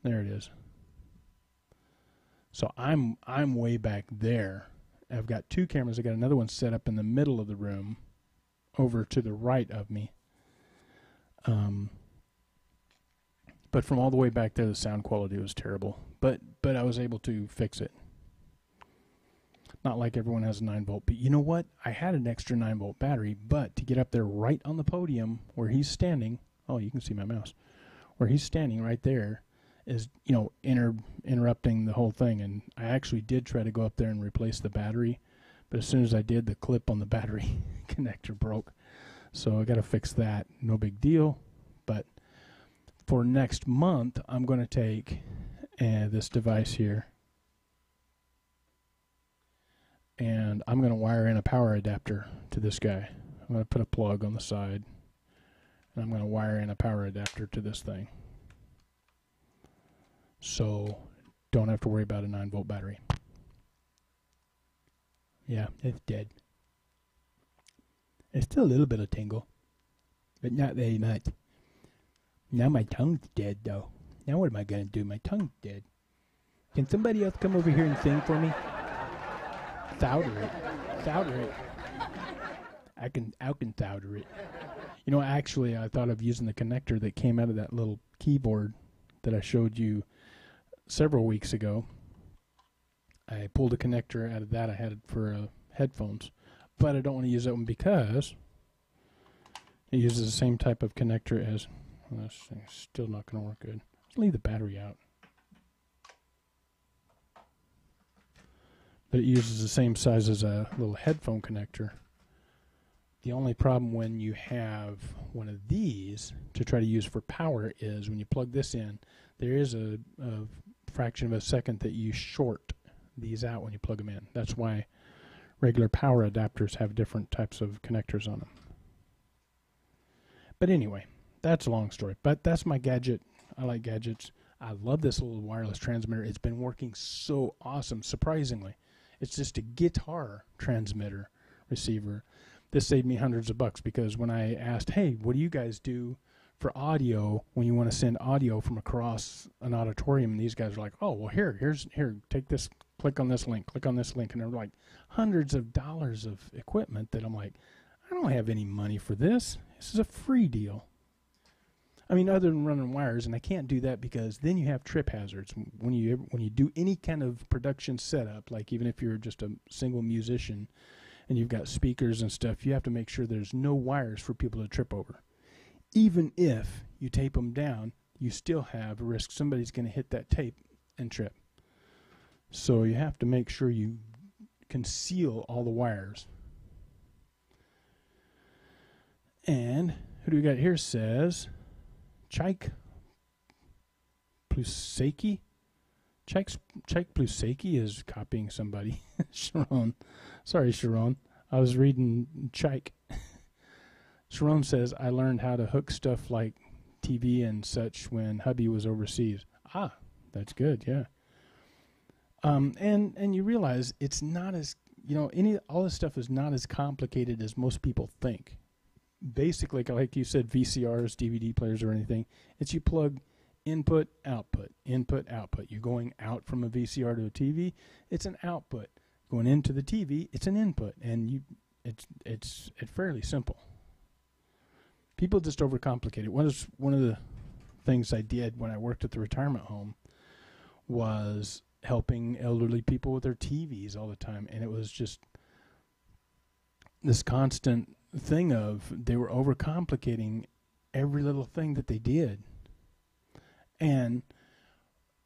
There it is. So I'm way back there. I've got two cameras. I got another one set up in the middle of the room, over to the right of me. But from all the way back there, the sound quality was terrible. But I was able to fix it. Not like everyone has a 9-volt. But you know what? I had an extra 9-volt battery, but to get up there right on the podium where he's standing, oh, you can see my mouse, where he's standing right there is, you know, interrupting the whole thing. And I actually did try to go up there and replace the battery, but as soon as I did, the clip on the battery connector broke. So I got to fix that. No big deal. But for next month, I'm going to take this device here, and I'm going to wire in a power adapter to this guy. I'm going to put a plug on the side, and I'm going to wire in a power adapter to this thing. So don't have to worry about a 9-volt battery. Yeah, it's dead. It's still a little bit of tingle, but not very much. Now my tongue's dead, though. Now what am I going to do? My tongue's dead. Can somebody else come over here and sing for me? Thouder it. Thouder it. I can thouder it. You know, actually, I thought of using the connector that came out of that little keyboard that I showed you several weeks ago. I pulled a connector out of that. I had it for headphones. But I don't want to use that one because it uses the same type of connector as... Well, this thing's still not going to work good. Let's leave the battery out. But it uses the same size as a little headphone connector. The only problem when you have one of these to try to use for power is when you plug this in, there is a fraction of a second that you short these out when you plug them in. That's why regular power adapters have different types of connectors on them. But anyway, that's a long story. But that's my gadget. I like gadgets. I love this little wireless transmitter. It's been working so awesome, surprisingly. It's just a guitar transmitter receiver. This saved me hundreds of bucks because when I asked, hey, what do you guys do for audio when you want to send audio from across an auditorium? And these guys are like, oh, well, here, take this, click on this link, and they're like hundreds of dollars of equipment that I'm like, I don't have any money for this. This is a free deal. I mean, other than running wires, and I can't do that because then you have trip hazards. When you do any kind of production setup, like even if you're just a single musician and you've got speakers and stuff, you have to make sure there's no wires for people to trip over. Even if you tape them down, you still have a risk somebody's going to hit that tape and trip. So you have to make sure you conceal all the wires. And who do we got here says... Chaik Plusaki? Chaik Plusaki is copying somebody. Sharon. Sorry, Sharon. I was reading Chaik. Sharon says, I learned how to hook stuff like TV and such when hubby was overseas. Ah, that's good, yeah. And you realize it's not as, all this stuff is not as complicated as most people think. Basically, like you said, VCRs, DVD players, or anything, it's you plug input, output, input, output. You're going out from a VCR to a TV, it's an output. Going into the TV, it's an input, and it's fairly simple. People just overcomplicate it. One of the things I did when I worked at the retirement home was helping elderly people with their TVs all the time, and it was just this constant thing of they were overcomplicating every little thing that they did. And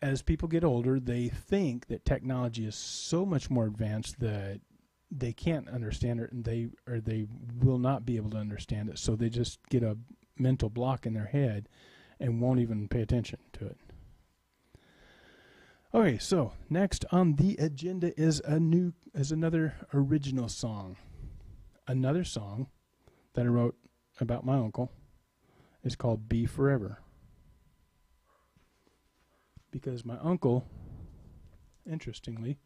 as people get older, they think that technology is so much more advanced that they can't understand it, and they will not be able to understand it. So they just get a mental block in their head and won't even pay attention to it. Okay, so next on the agenda is another original song. Another song that I wrote about my uncle is called Be Forever. Because my uncle, interestingly,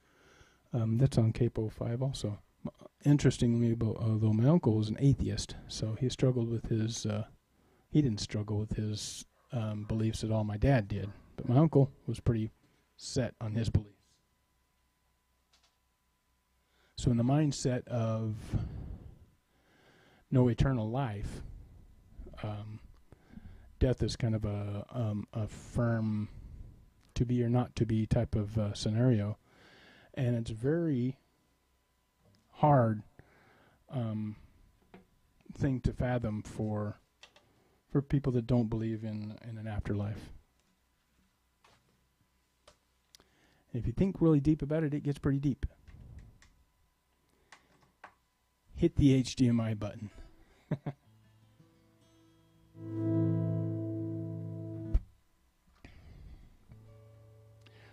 that's on Capo 5 also. Interestingly, although my uncle was an atheist, so he struggled with his, he didn't struggle with his beliefs at all. My dad did, but my uncle was pretty set on his beliefs. So in the mindset of no eternal life, death is kind of a firm to be or not to be type of scenario, and it's very hard thing to fathom for people that don't believe in an afterlife. And if you think really deep about it, it gets pretty deep. Hit the HDMI button.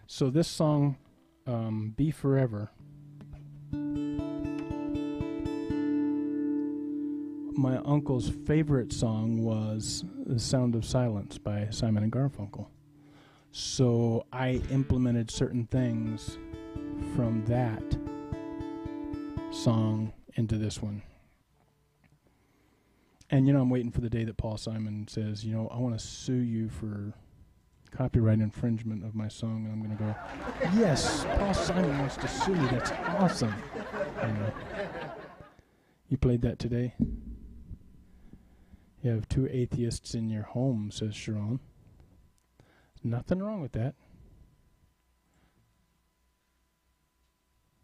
So this song, Be Forever, my uncle's favorite song was The Sound of Silence by Simon and Garfunkel. So I implemented certain things from that song into this one. And, I'm waiting for the day that Paul Simon says, I want to sue you for copyright infringement of my song. And I'm going to go, yes, Paul Simon wants to sue me. That's awesome. You played that today? You have 2 atheists in your home, says Sharon. Nothing wrong with that.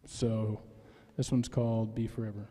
So, this one's called Be Forever.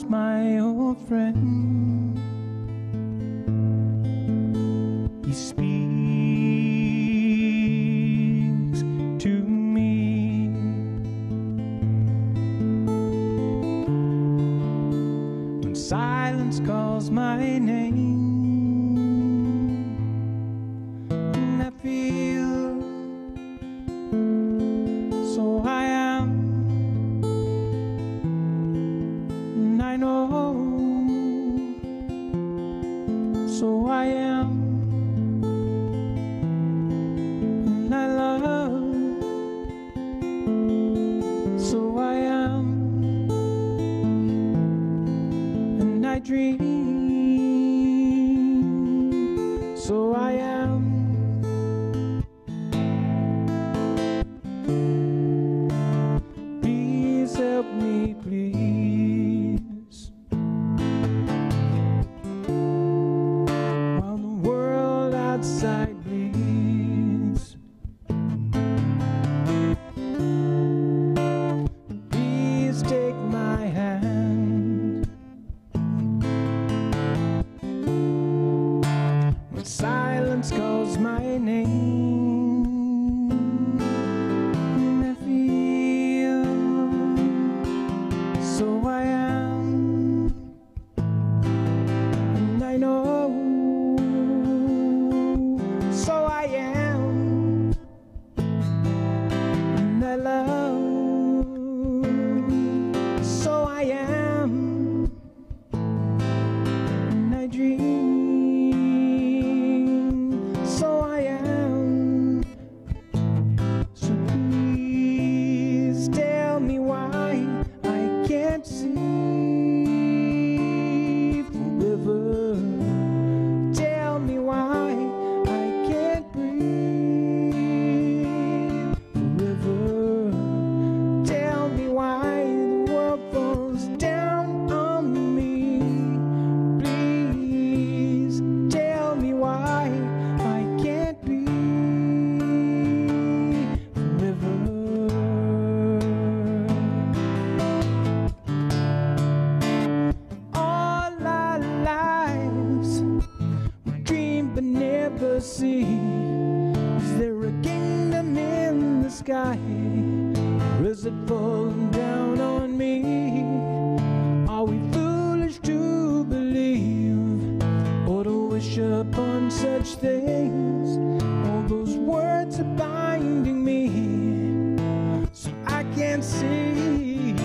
My old friend, he speaks to me when silence calls my name, and I feel so I am. I know, so I am, and I love, so I am, and I dream, so I am. Please help me, please. Outside bleeds. Please take my hand when silence calls my name, and I feel so I am, and I know. So I am, and I love, so I am, and I dream, so I am. So please tell me why I can't see forever. Tell me why see? Is there a kingdom in the sky? Or is it falling down on me? Are we foolish to believe or to wish upon such things? All those words are binding me, so I can't see.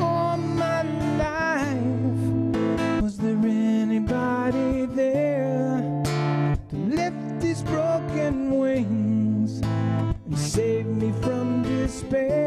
All my life, was there anybody there to lift these broken wings and save me from despair?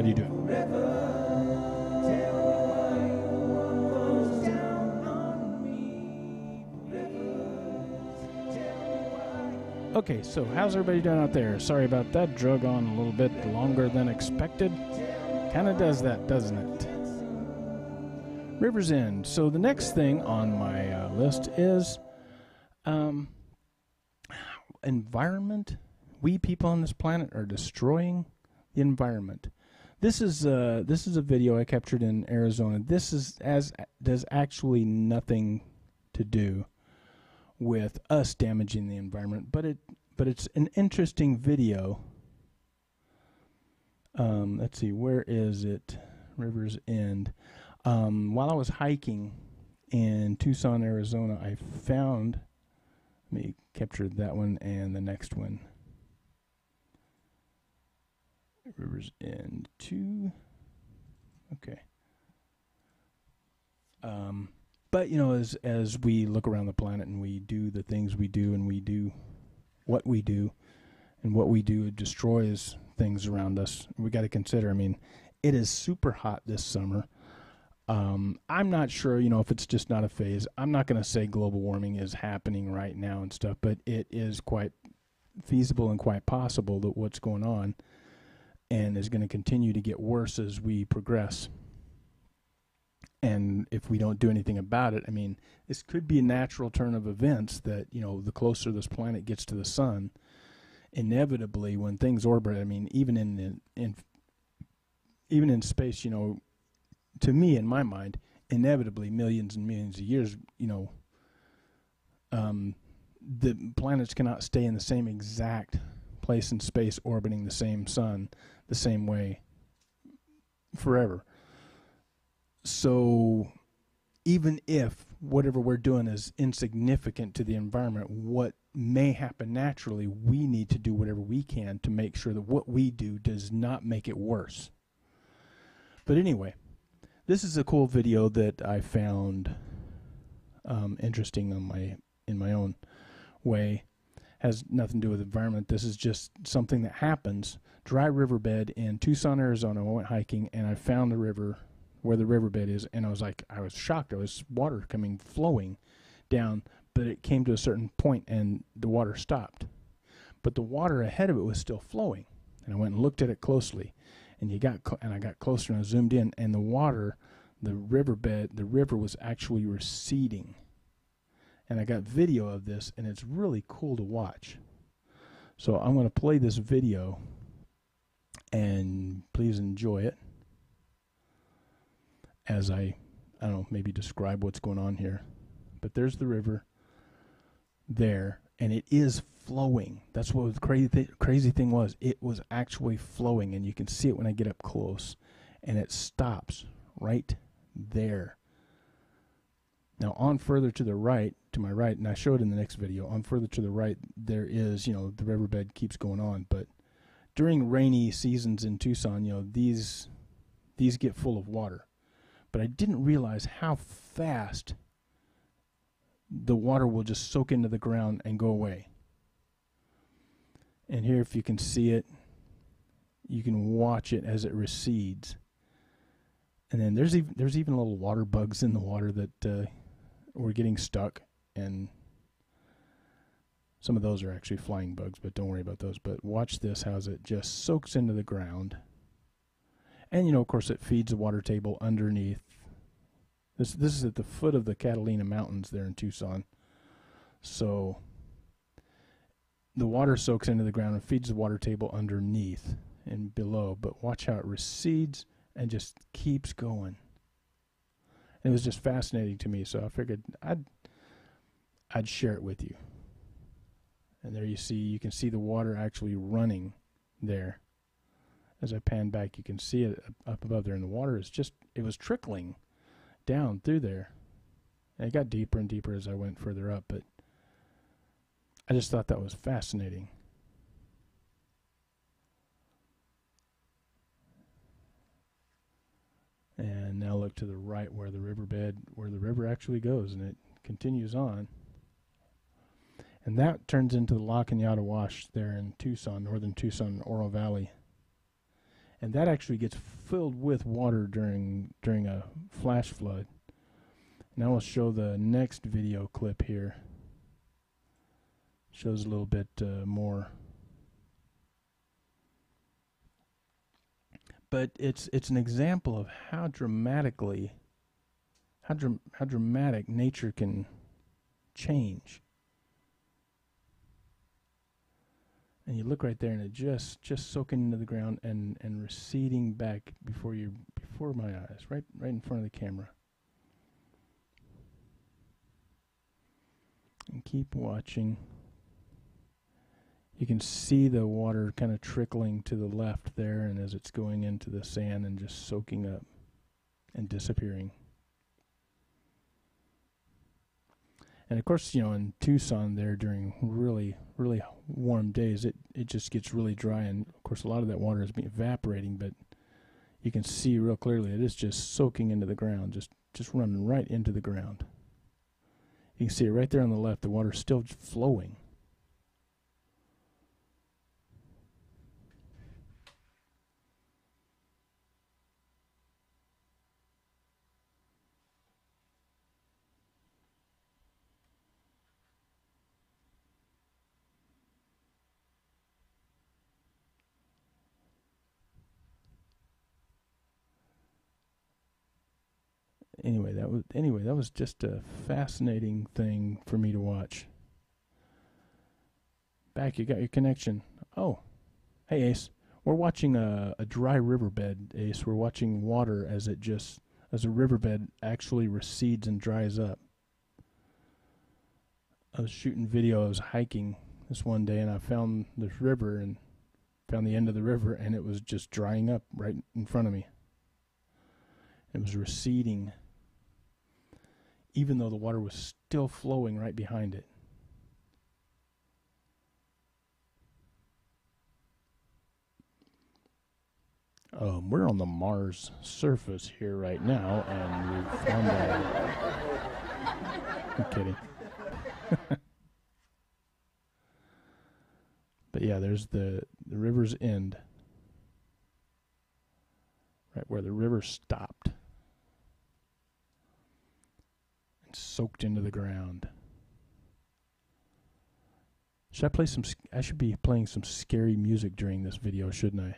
everybody doing? Okay, so how's everybody doing out there? Sorry about that. Drug on a little bit longer than expected. Kind of does that, doesn't it? River's End. So the next thing on my list is environment. We people on this planet are destroying the environment. This is a video I captured in Arizona. This does actually nothing to do with us damaging the environment, but it's an interesting video. Let's see, where is it? River's End. While I was hiking in Tucson, Arizona, I found, let me capture that one and the next one. River's End 2. Okay. But, you know, as we look around the planet and we do the things we do and we do what we do, and what we do destroys things around us, we got to consider, I mean, it is super hot this summer. I'm not sure, you know, if it's just not a phase. I'm not going to say global warming is happening right now and stuff, but it is quite feasible and quite possible that what's going on and is going to continue to get worse as we progress. And if we don't do anything about it, I mean, this could be a natural turn of events that, you know, the closer this planet gets to the sun, inevitably when things orbit, I mean, even in space, you know, to me, in my mind, inevitably millions and millions of years, you know, the planets cannot stay in the same exact place in space orbiting the same sun the same way forever. So even if whatever we're doing is insignificant to the environment, what may happen naturally, we need to do whatever we can to make sure that what we do does not make it worse. But anyway, this is a cool video that I found interesting in my own way. Has nothing to do with the environment. This is just something that happens. Dry riverbed in Tucson, Arizona. I went hiking and I found the river where the riverbed is, and I was shocked. There was water flowing down, but it came to a certain point and the water stopped. But the water ahead of it was still flowing, and I went and looked at it closely, and I got closer and I zoomed in, and the river was actually receding. And I got video of this, and it's really cool to watch. So I'm going to play this video, and please enjoy it as I don't know, maybe describe what's going on here. But there's the river there, and it is flowing. That's what the crazy thing was. It was actually flowing, and you can see it when I get up close, and it stops right there. Now, on further to the right, to my right, and I show it in the next video, on further to the right, there is, you know, the riverbed keeps going on. But during rainy seasons in Tucson, you know, these get full of water. But I didn't realize how fast the water will just soak into the ground and go away. And here, if you can see it, you can watch it as it recedes. And then there's even little water bugs in the water that were getting stuck, and some of those are actually flying bugs, but don't worry about those. But watch this, how it just soaks into the ground. And, you know, of course, it feeds the water table underneath. This is at the foot of the Catalina Mountains there in Tucson. So the water soaks into the ground and feeds the water table underneath and below. But watch how it recedes and just keeps going. And it was just fascinating to me, so I figured I'd share it with you. And there you can see the water actually running there. As I pan back, you can see it up above there, and the water it was trickling down through there. And it got deeper and deeper as I went further up, but I just thought that was fascinating. And now look to the right where the river actually goes, and it continues on. And that turns into the La Cañada Wash there in Tucson, northern Tucson, Oro Valley. And that actually gets filled with water during a flash flood. Now I'll show the next video clip here. Shows a little bit more. But it's an example of how dramatically, how dramatic nature can change. And you look right there, and it just soaking into the ground and receding back before my eyes, right in front of the camera. And keep watching. You can see the water kind of trickling to the left there, and as it's going into the sand and just soaking up and disappearing. And of course, you know, in Tucson there during really, really warm days, it just gets really dry, and of course a lot of that water is evaporating, but you can see real clearly it is just soaking into the ground, just running right into the ground. You can see it right there on the left, the water's still flowing. Anyway, that was just a fascinating thing for me to watch. Back, you got your connection. Oh, hey Ace, we're watching a dry riverbed, Ace. We're watching water as a riverbed actually recedes and dries up. I was shooting video. I was hiking this one day, and I found this river and found the end of the river, and it was just drying up right in front of me. It was receding, even though the water was still flowing right behind it. We're on the Mars surface here right now, and we've found I'm kidding. But yeah, there's the river's end, right where the river stopped. Soaked into the ground. I should be playing some scary music during this video, shouldn't I?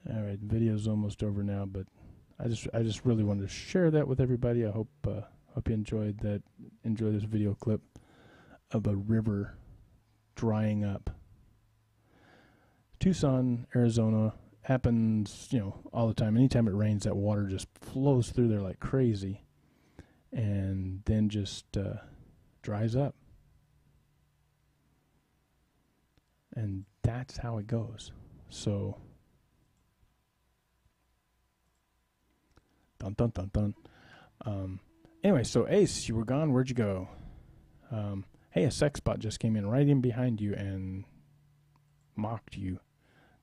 Alright, the video's almost over now, but I just really wanted to share that with everybody. I hope you enjoyed this video clip of a river drying up. Tucson, Arizona, happens, you know, all the time. Anytime it rains, that water just flows through there like crazy, and then just dries up. And that's how it goes. So, dun dun dun dun. Anyway, so Ace, you were gone. Where'd you go? Hey, a sex bot just came in right in behind you and mocked you.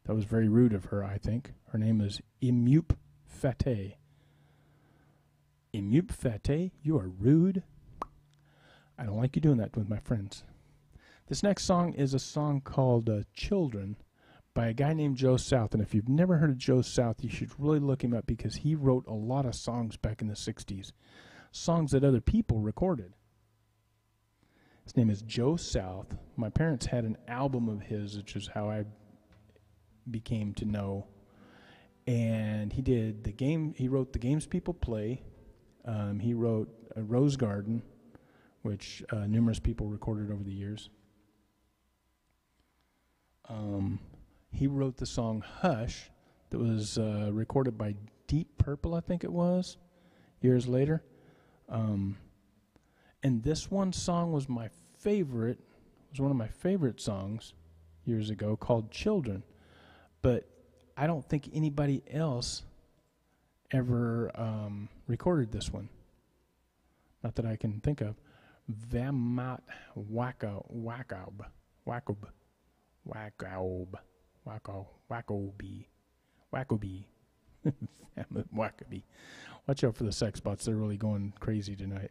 That was very rude of her, I think. Her name is Imup Fate. Imup Fate, you are rude. I don't like you doing that with my friends. This next song is a song called Children by a guy named Joe South. And if you've never heard of Joe South, you should really look him up because he wrote a lot of songs back in the 60s. Songs that other people recorded. His name is Joe South. My parents had an album of his, which is how I became to know. And he wrote The Games People Play. He wrote Rose Garden, which numerous people recorded over the years. He wrote the song Hush that was recorded by Deep Purple, I think it was, years later. And this one song was my favorite, was one of my favorite songs years ago, called Children. But I don't think anybody else ever recorded this one. Not that I can think of. Vamat Wackob. Wackoby. Wackaby. Watch out for the sex bots. They're really going crazy tonight.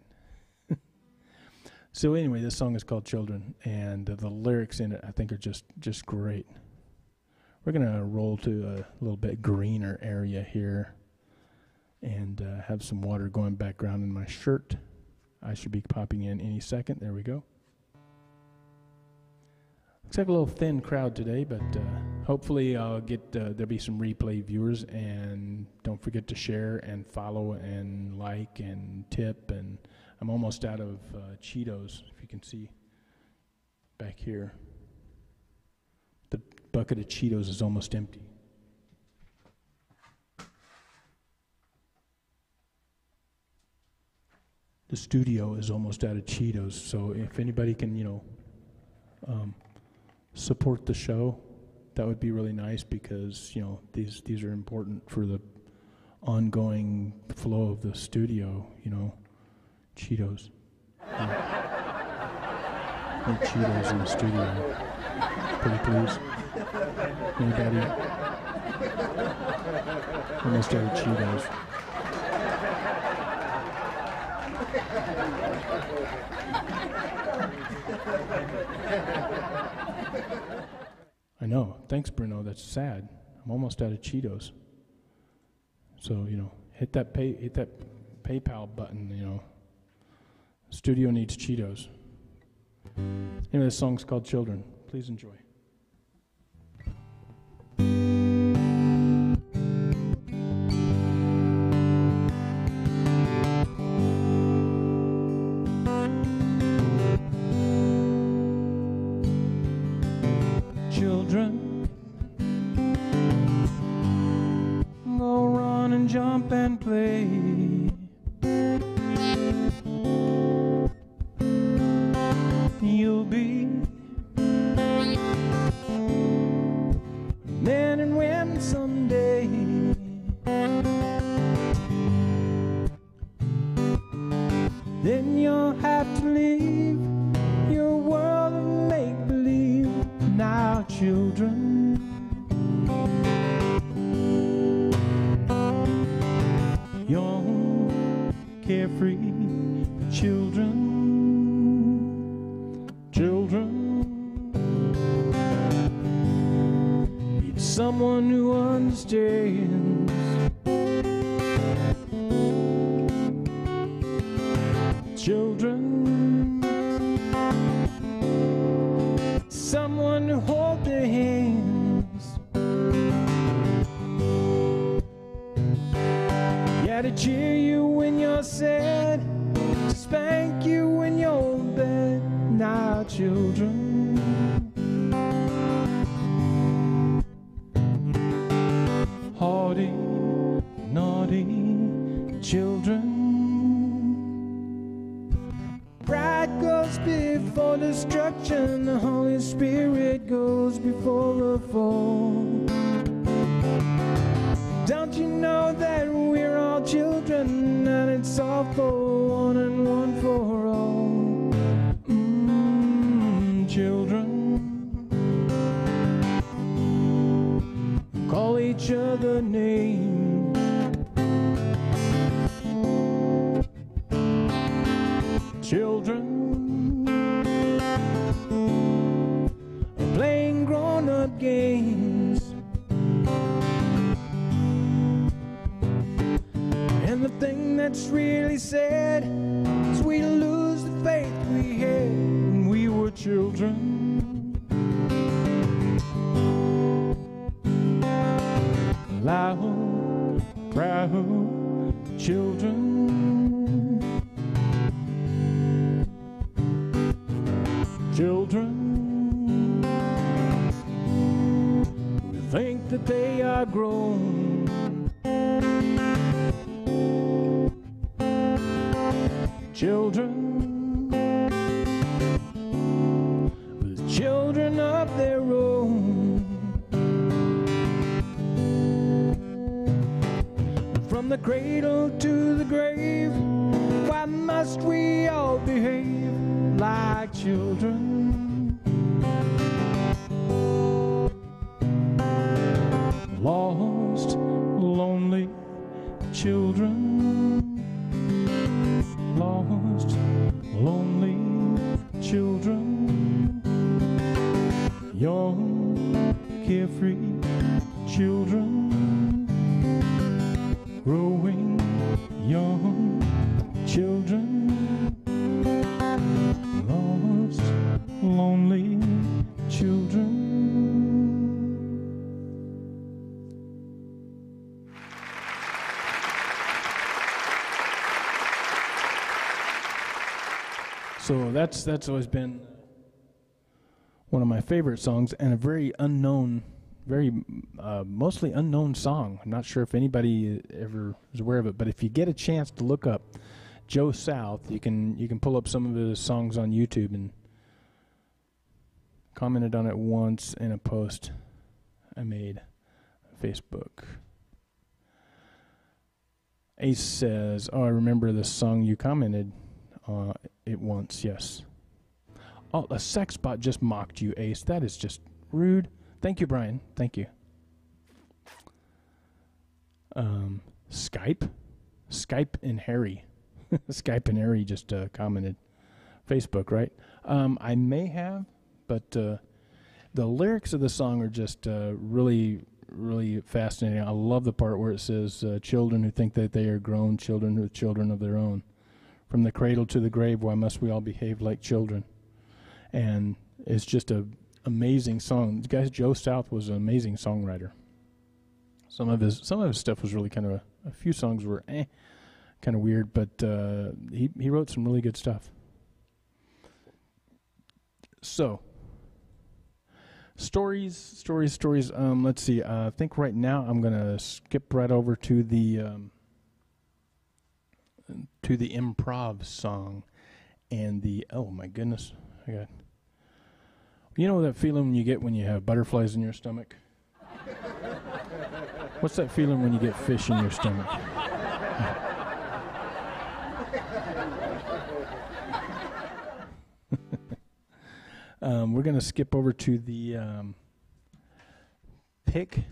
So anyway, this song is called Children, and the lyrics in it I think are just great. We're going to roll to a little bit greener area here and have some water going background in my shirt. I should be popping in any second. There we go. Looks like a little thin crowd today, but hopefully I'll get there'll be some replay viewers, and don't forget to share and follow and like and tip. And I'm almost out of Cheetos, if you can see back here. The bucket of Cheetos is almost empty. The studio is almost out of Cheetos, so if anybody can, support the show, that would be really nice, because these are important for the ongoing flow of the studio. Cheetos. No Cheetos in the studio. Pretty please. Anybody? Almost out of Cheetos. I know. Thanks, Bruno. That's sad. I'm almost out of Cheetos. So, hit that PayPal button, Studio needs Cheetos. Anyway, this song's called Children. Please enjoy. Children, go run and jump and play. You'll be men and women someday. Then you'll have to leave your world of make-believe. Now, children, young, carefree children. Need someone who understands. Children, someone to hold their hands. Yeah, to cheer you when you're sad, to spank you when you're in bed. Now, children, haughty, naughty children. Pride goes before destruction, the Holy Spirit goes before a fall. Don't you know that we're all children, and it's all for one and one for all? Children, call each other names. Children, playing grown-up games. And the thing that's really sad is we lose the faith we had when we were children. Loud, proud children. Children who think that they are grown. Children with children of their own. From the cradle to the grave, why must we all behave children, lost, lonely children, lost, lonely children, young, carefree children, growing young children, lost, lonely children. So that's always been one of my favorite songs, and a very unknown, very mostly unknown song. I'm not sure if anybody ever is aware of it, but if you get a chance to look up Joe South, you can pull up some of his songs on YouTube, and commented on it once in a post I made on Facebook. Ace says, "Oh, I remember the song you commented it once." Yes. Oh, a sex bot just mocked you, Ace. That is just rude. Thank you, Brian. Thank you. Skype and Harry. Skype and Harry just commented. Facebook, right? I may have, but the lyrics of the song are just really, really fascinating. I love the part where it says, children who think that they are grown, children who are children of their own. From the cradle to the grave, why must we all behave like children? And it's just a amazing song. The guy Joe South was an amazing songwriter. Some of his stuff was really kind of a few songs were kind of weird, but he wrote some really good stuff. So stories. Let's see. I think right now I'm gonna skip right over to the improv song and the oh my goodness, I got. You know that feeling you get when you have butterflies in your stomach? What's that feeling when you get fish in your stomach? We're going to skip over to the pick.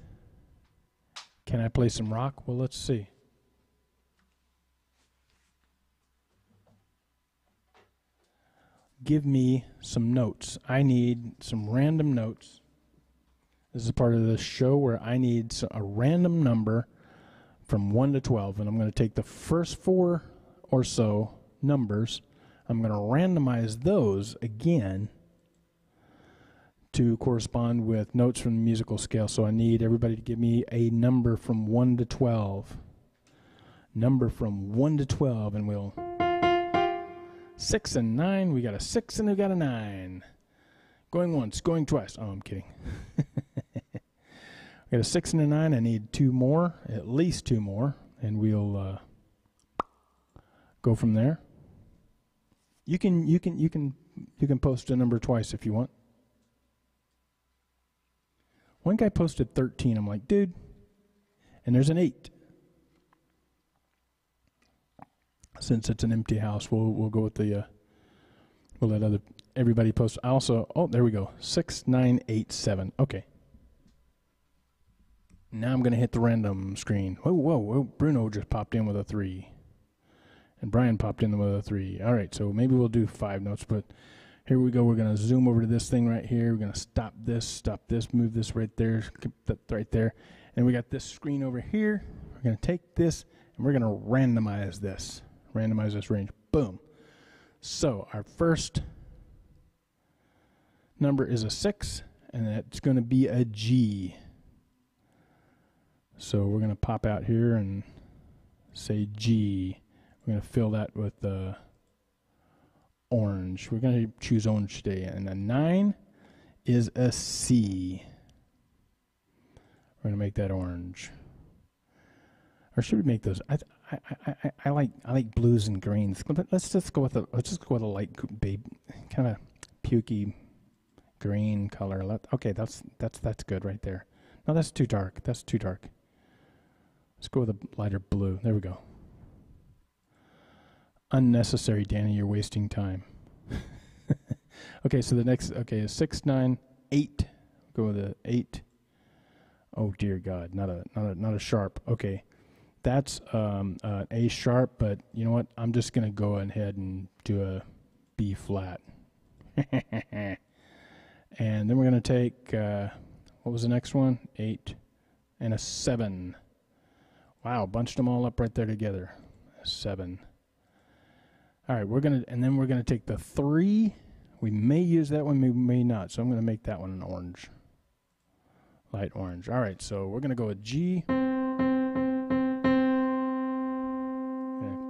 Can I play some rock? Well, let's see. Give me some notes. I need some random notes. This is a part of the show where I need a random number from 1 to 12, and I'm going to take the first 4 or so numbers. I'm going to randomize those again to correspond with notes from the musical scale. So I need everybody to give me a number from 1 to 12. Number from 1 to 12, and we'll... 6 and 9. We got a 6 and we got a 9. Going once, going twice. Oh, I'm kidding. We got a 6 and a 9. I need 2 more, at least 2 more, and we'll go from there. You can post a number twice if you want. One guy posted 13. I'm like, dude, and there's an 8. Since it's an empty house, we'll go with the we'll let everybody post. I also there we go, 6, 9, 8, 7. Okay. Now I'm gonna hit the random screen. Whoa! Bruno just popped in with a 3, and Brian popped in with a 3. All right, so maybe we'll do 5 notes, but here we go. We're gonna zoom over to this thing right here. We're gonna stop this, move this right there, that right there, and we got this screen over here. We're gonna take this and we're gonna randomize this. Randomize this range. Boom. So our first number is a 6, and that's going to be a G. So we're going to pop out here and say G. We're going to fill that with orange. We're going to choose orange today. And a 9 is a C. We're going to make that orange. Or should we make those? I like blues and greens. Let's just go with a light babe, kind of pukey green color. Okay, that's good right there. No, that's too dark. Let's go with a lighter blue. There we go. Unnecessary, Danny. You're wasting time. Okay, so the next, is 6, 9, 8. Go with a 8. Oh dear God, not a sharp. Okay, that's an A sharp, but you know what? I'm just gonna go ahead and do a B flat. And then we're gonna take what was the next one? 8 and a 7. Wow, bunched them all up right there together. 7. All right, we're gonna take the 3. We may use that one, we may not. So I'm gonna make that one an orange, light orange. All right, so we're gonna go with G. Gonna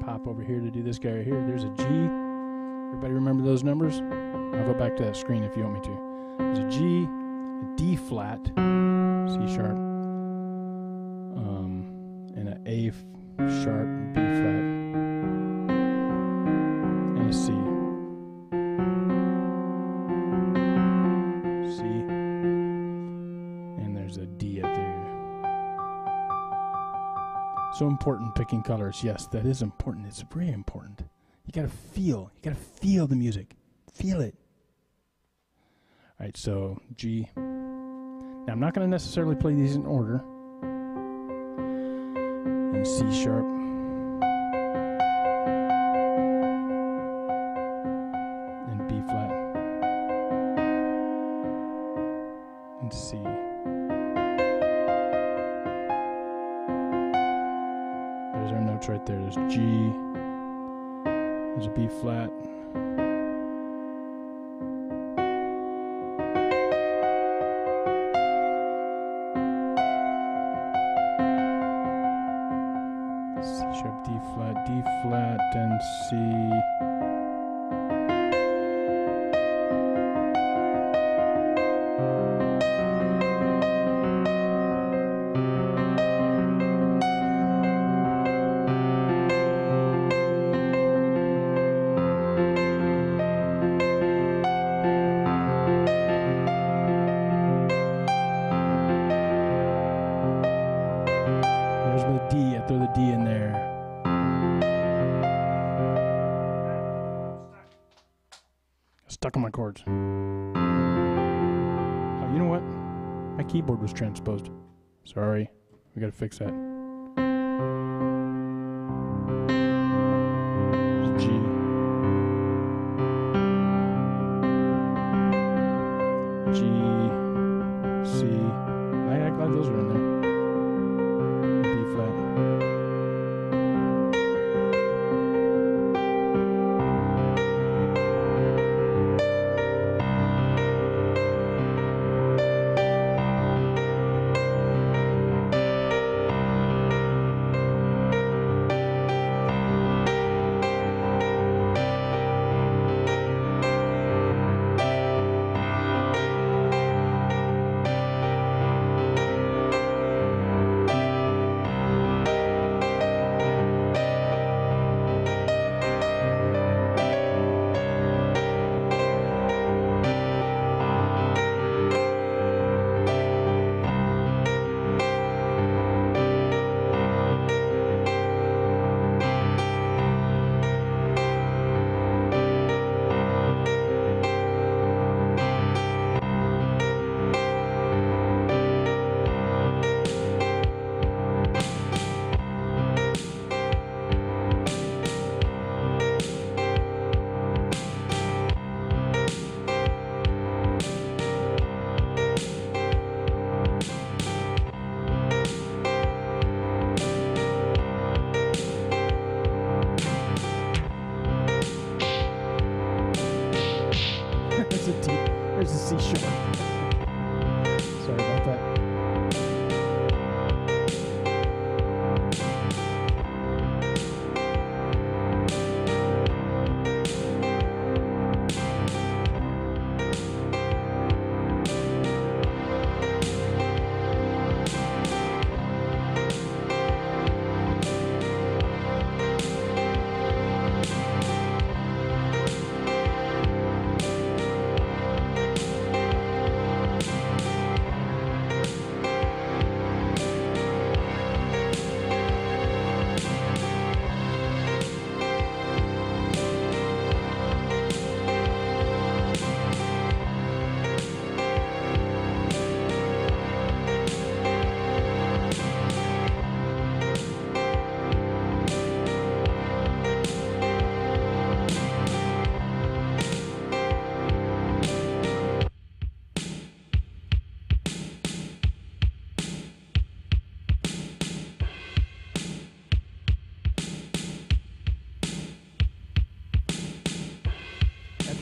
pop over here to do this guy right here. There's a G. Everybody remember those numbers? I'll go back to that screen if you want me to. There's a G, a D flat, C sharp, and an A sharp, B flat, and a C. C, and there's a D up there. So important picking colors. Yes, that is important. It's very important. You gotta feel the music. Feel it. All right, so G. Now I'm not going to necessarily play these in order. And C sharp. And B flat. And C. There's our notes right there. There's G. There's a B flat. D flat, and C. There's the D. I throw the D in there. Stuck on my chords. Oh, you know what? My keyboard was transposed. Sorry. We gotta fix that. There's G. G. C. I'm glad those are in there. B flat. There's a C sharp. Sorry about that.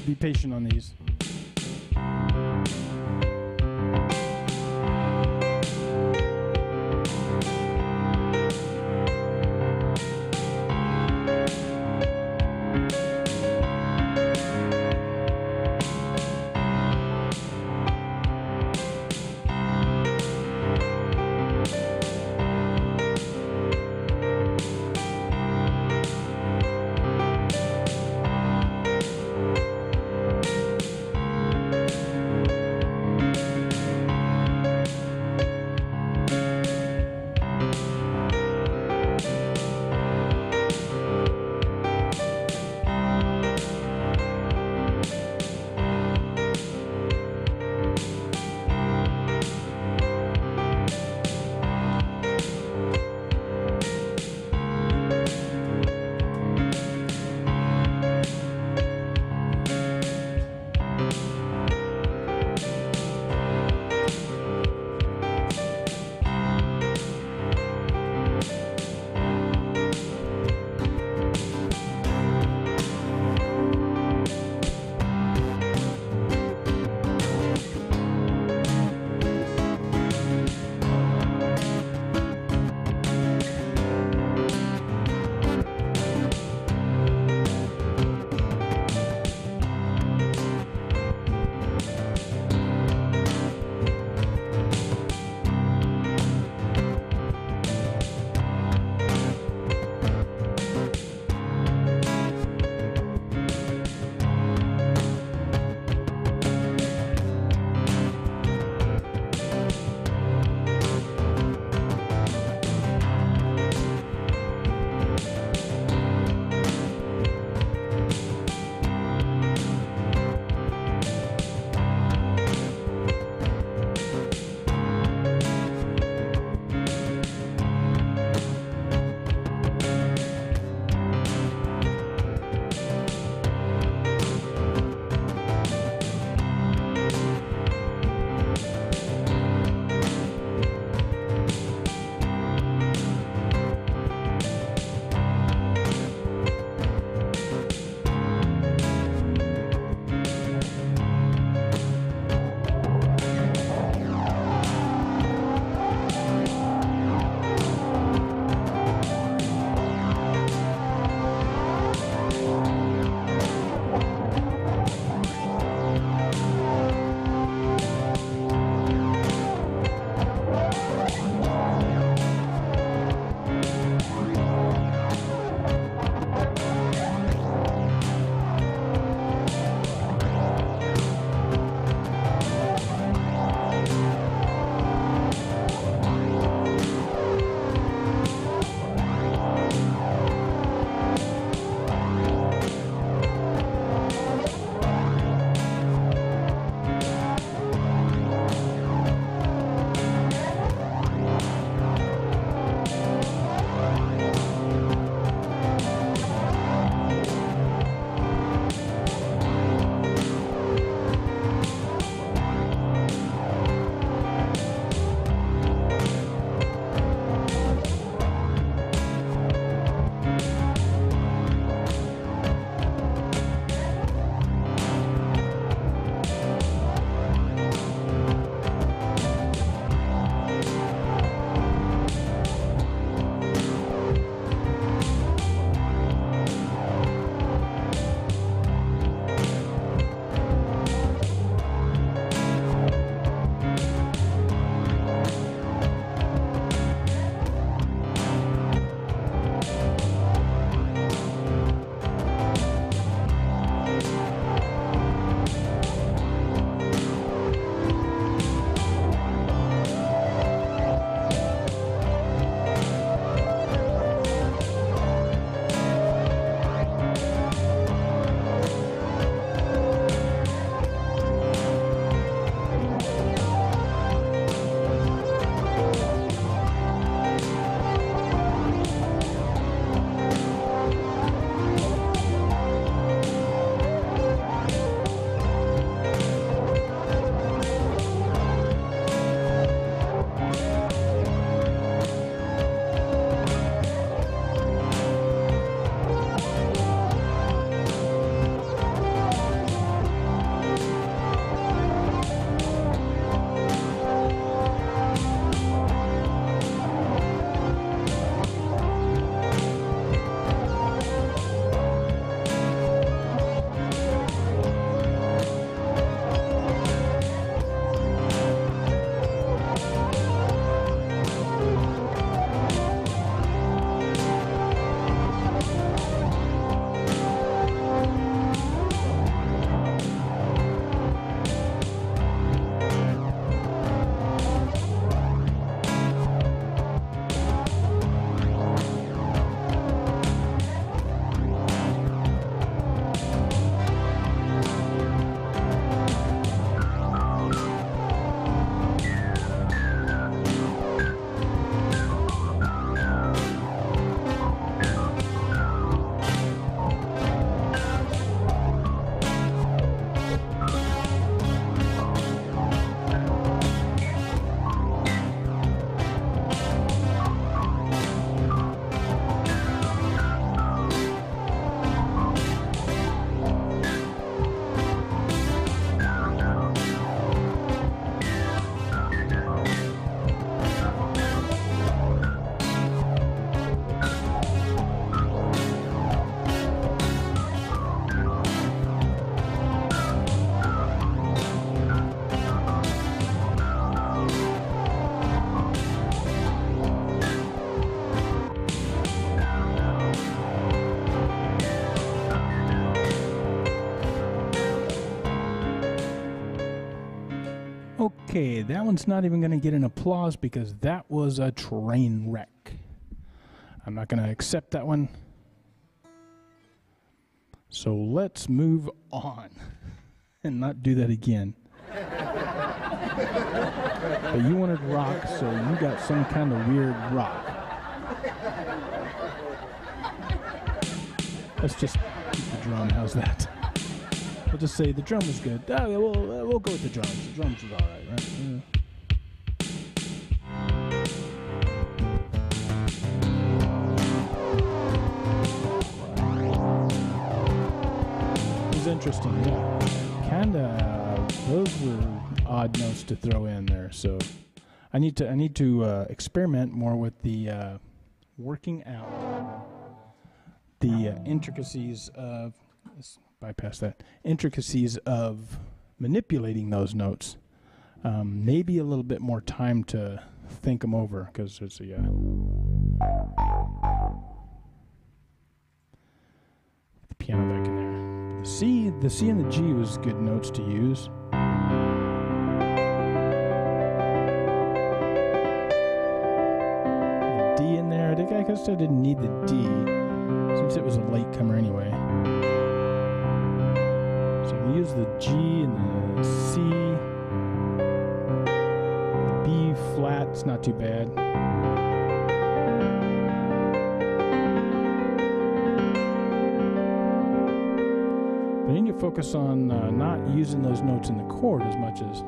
be patient on these. Okay, that one's not even going to get an applause because that was a train wreck. I'm not going to accept that one. So let's move on and not do that again. But you wanted rock, so you got some kind of weird rock. Let's just keep the drum. How's that? We'll just say the drum was good. Oh, yeah, we'll go with the drums. The drums is all right, right? It was interesting, yeah. Kinda, those were odd notes to throw in there. So I need to experiment more with the working out the intricacies of. Let's bypass that. Intricacies of manipulating those notes. Maybe a little bit more time to think them over because there's a. The piano back in there. The C and the G was good notes to use. The D in there, I guess I didn't need the D since it was a latecomer anyway. So we use the G and the C. The B flat, it's not too bad. But I need to focus on not using those notes in the chord as much as.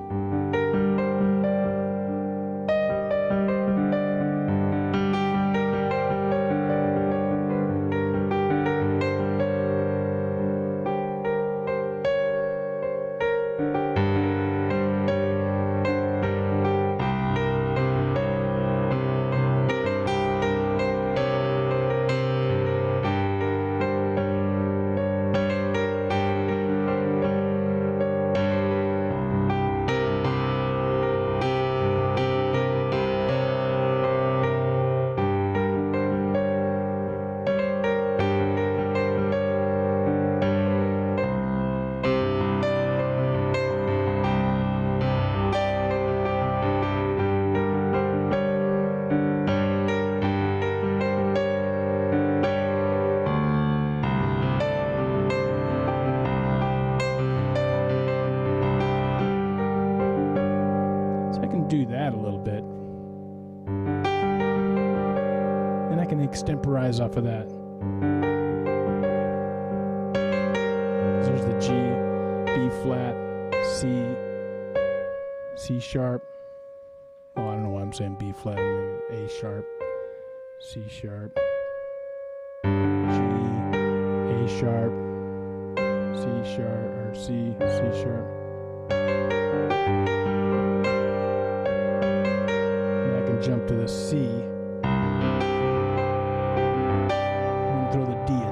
Do that a little bit. And I can extemporize off of that. There's the G, B flat, C, C sharp. Well, I don't know why I'm saying B flat. I'm mean A sharp, C sharp, G, A sharp, C sharp, or C, C sharp. Jump to the C and throw the D in there.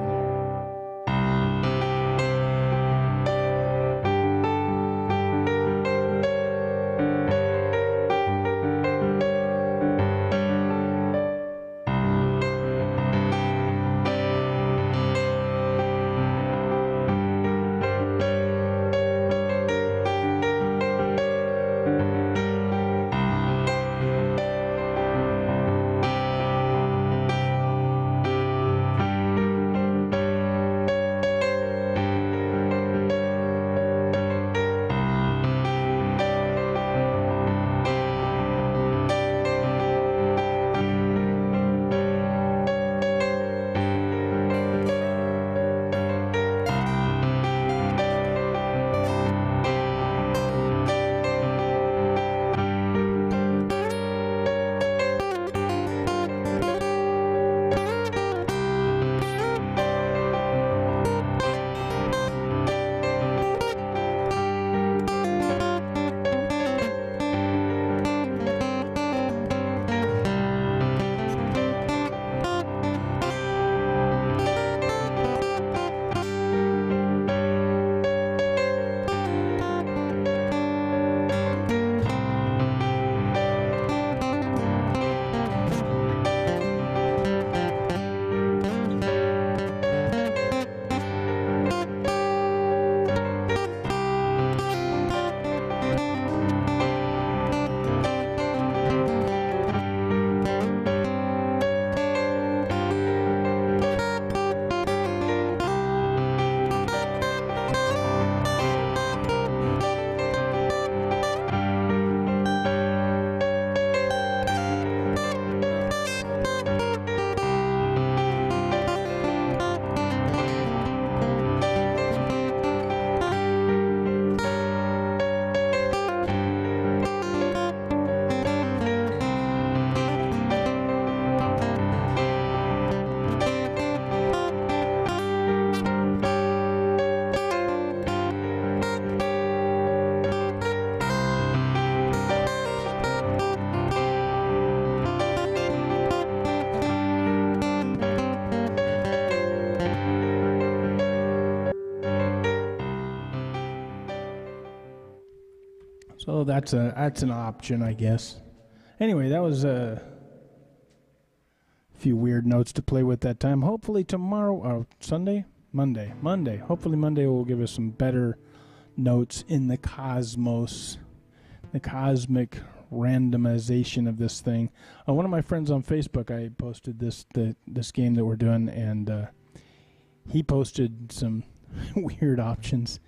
So that's an option, I guess. Anyway, that was a few weird notes to play with that time. Hopefully tomorrow, Monday. Hopefully Monday will give us some better notes in the cosmos, the cosmic randomization of this thing. One of my friends on Facebook, I posted this game that we're doing, and he posted some weird options.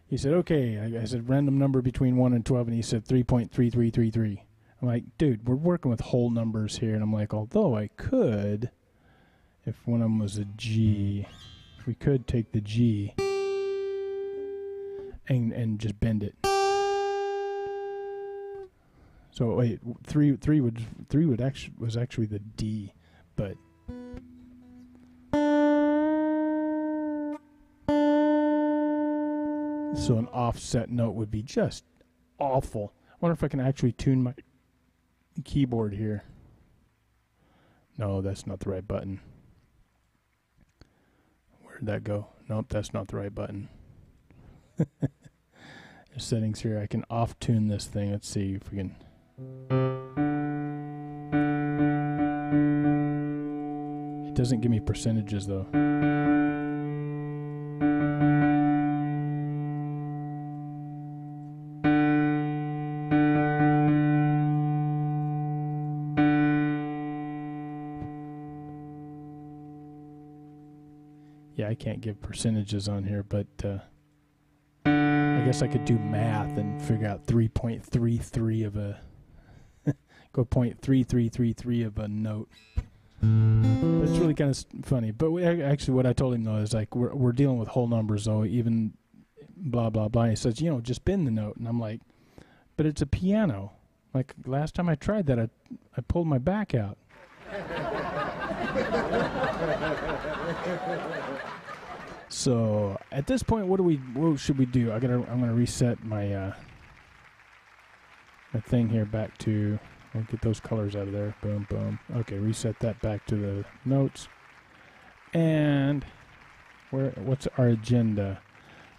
He said, okay, I said random number between 1 and 12, and he said 3.3333. I'm like, dude, we're working with whole numbers here. And I'm like, although I could, if one of them was a G, we could take the G and just bend it. So wait, three was actually the D, but so an offset note would be just awful. I wonder if I can actually tune my keyboard here. No, that's not the right button. Where'd that go? Nope, that's not the right button. There's settings here. I can off tune this thing. Let's see if we can. It doesn't give me percentages though. Yeah, I can't give percentages on here, but I guess I could do math and figure out 3.33 of a go 0.3333 of a note. But it's really kind of funny. But actually, what I told him though is like we're dealing with whole numbers though, even blah blah blah. And he says, just bend the note, and I'm like, but it's a piano. Like last time I tried that, I pulled my back out. So at this point, what should we do? I'm gonna reset my my thing here back to. I'll get those colors out of there. Boom, boom. Okay, reset that back to the notes. And what's our agenda?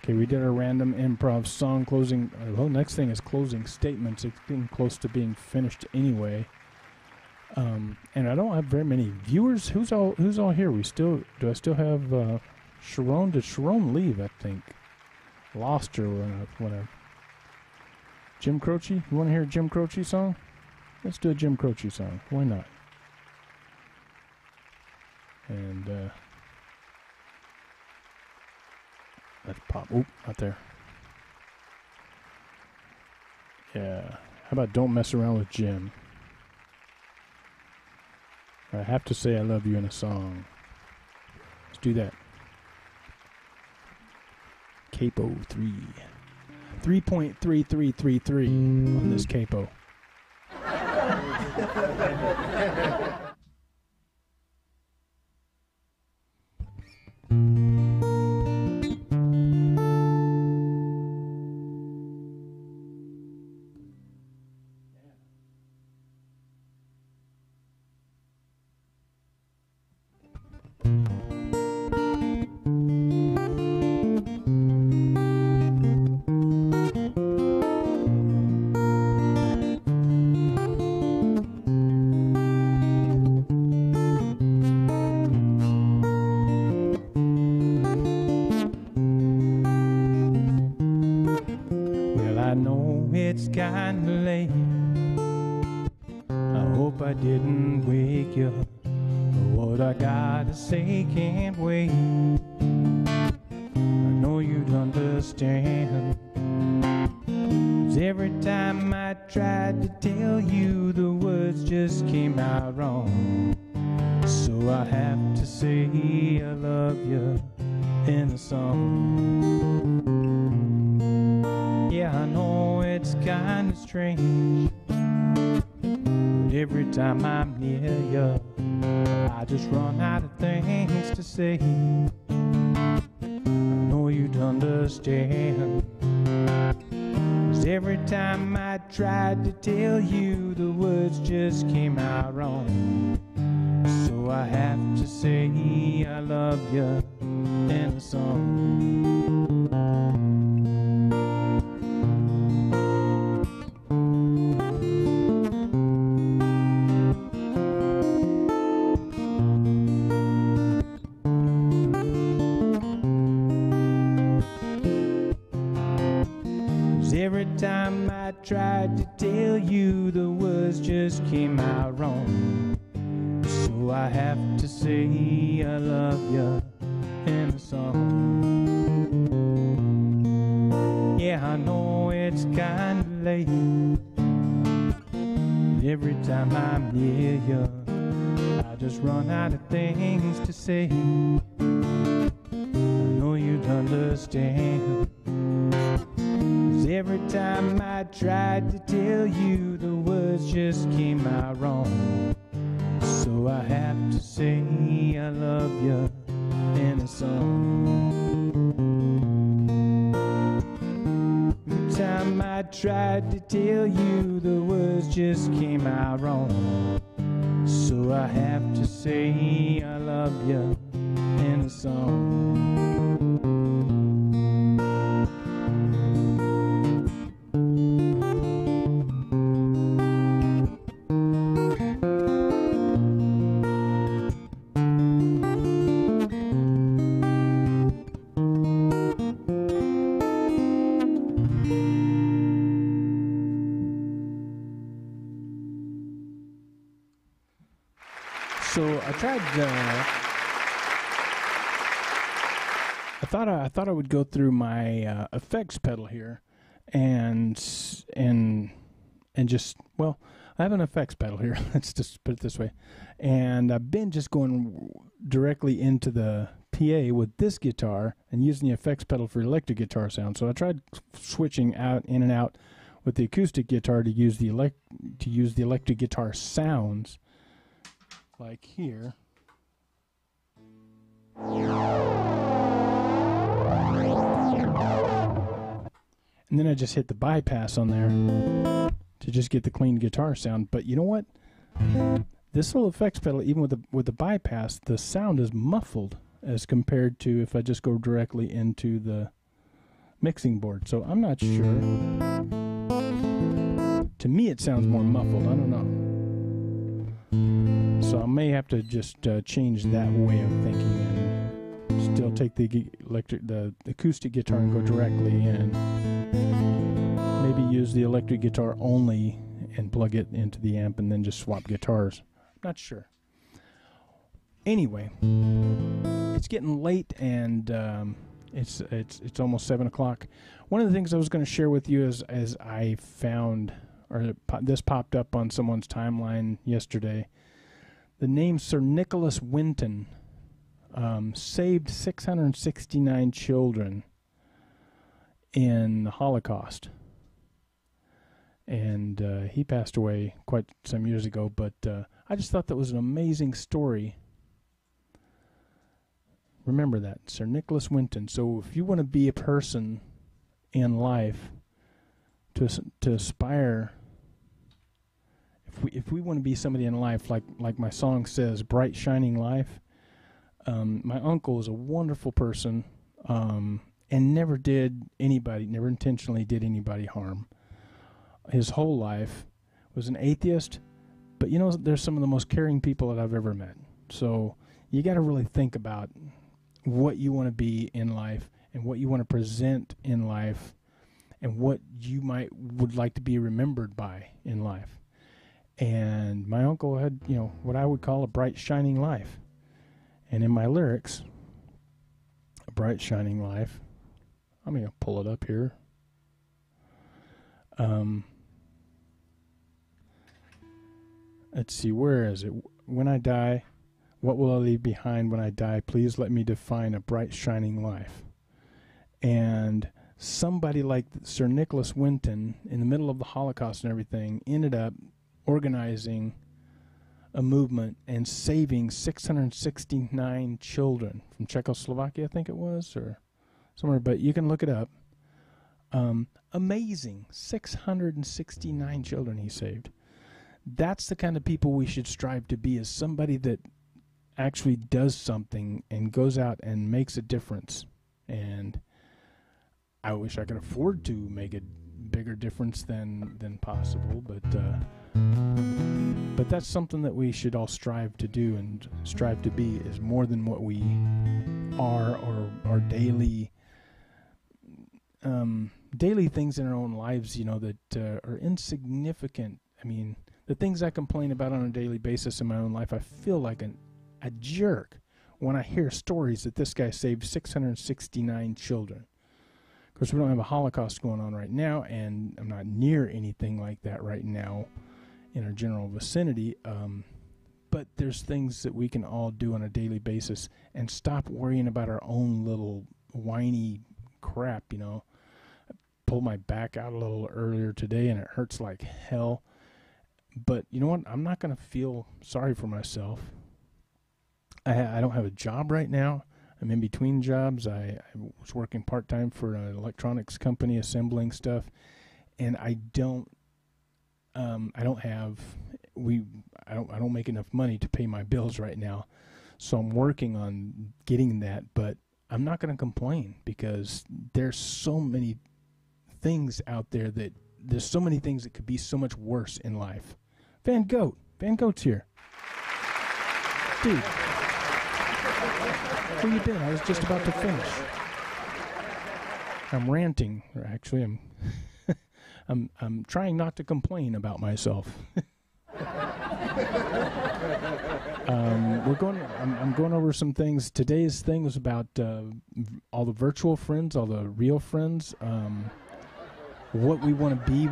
Okay, we did our random improv song closing. Well, next thing is closing statements. It's getting close to being finished anyway. And I don't have very many viewers. Who's all here? Do I still have Sharon? Did Sharon leave? I think lost her when I Jim Croce. You want to hear a Jim Croce song? Let's do a Jim Croce song. Why not? And let's pop. Oop, not there. Yeah. How about Don't Mess Around with Jim? I have to say I love you in a song. Let's do that. Capo 3. 3.3333 on this capo. It's kinda late. I hope I didn't wake you up. What I gotta say can't wait. I know you'd understand. 'Cause every time I tried to tell you, the words just came out wrong. So I have to say I love you in a song. Yeah, I know it's kinda strange, but every time I'm near you, I just run out of things to say. I know you'd understand. 'Cause every time I tried to tell you, the words just came out wrong. So I have to say I love you in a song. I tried to tell you, the words just came out wrong. So I have to say I love you in a song. Yeah, I know it's kinda late. Every time I'm near you, I just run out of things to say. I know you'd understand. 'Cause every time I tried to tell you, the words just came out wrong. So I have to say I love you in a song. Every time I tried to tell you, the words just came out wrong. So I have to say I love you in a song. So I tried. I thought I would go through my effects pedal here, and just, well, I have an effects pedal here. Let's just put it this way, and I've been just going directly into the PA with this guitar and using the effects pedal for electric guitar sound. So I tried switching out in and out with the acoustic guitar to use the electric guitar sounds. Like here. And then I just hit the bypass on there to just get the clean guitar sound. But you know what? This little effects pedal, even with the bypass, the sound is muffled as compared to if I just go directly into the mixing board. So I'm not sure. To me, it sounds more muffled. I don't know. So I may have to just change that way of thinking and still take the acoustic guitar and go directly in. Maybe use the electric guitar only and plug it into the amp and then just swap guitars. I'm not sure. Anyway, it's getting late and it's almost 7 o'clock. One of the things I was going to share with you is as I found, or this popped up on someone's timeline yesterday. The name Sir Nicholas Winton saved 669 children in the Holocaust. And he passed away quite some years ago, but I just thought that was an amazing story. Remember that, Sir Nicholas Winton. So if you want to be a person in life to aspire, if we want to be somebody in life, like my song says, bright shining life. My uncle is a wonderful person, and never intentionally did anybody harm. His whole life was an atheist, but you know, there's some of the most caring people that I've ever met. So you got to really think about what you want to be in life and what you want to present in life and what you would like to be remembered by in life. And my uncle had, what I would call a bright, shining life. And in my lyrics, a bright, shining life, I'm going to pull it up here. Let's see, where is it? When I die, what will I leave behind when I die? Please let me define a bright, shining life. And somebody like Sir Nicholas Winton, in the middle of the Holocaust and everything, ended up organizing a movement and saving 669 children from Czechoslovakia, I think it was, or somewhere, but you can look it up. Amazing. 669 children he saved. That's the kind of people we should strive to be, is somebody that actually does something and goes out and makes a difference. And I wish I could afford to make a bigger difference than possible, but that's something that we should all strive to do and strive to be, is more than what we are or our daily daily things in our own lives, that are insignificant. I mean, the things I complain about on a daily basis in my own life, I feel like a jerk when I hear stories that this guy saved 669 children. Of course, we don't have a Holocaust going on right now, and I'm not near anything like that right now in our general vicinity. But there's things that we can all do on a daily basis and stop worrying about our own little whiny crap, I pulled my back out a little earlier today, and it hurts like hell. But you know what? I'm not going to feel sorry for myself. I don't have a job right now. I'm in between jobs. I was working part-time for an electronics company assembling stuff, and I don't make enough money to pay my bills right now. So I'm working on getting that, but I'm not going to complain because there's so many things out there there's so many things that could be so much worse in life. Van Goat's here. Dude, where you been? I was just about to finish. I'm ranting. Actually, I'm trying not to complain about myself. I'm going over some things. Today's thing was about all the virtual friends, all the real friends, what we want to be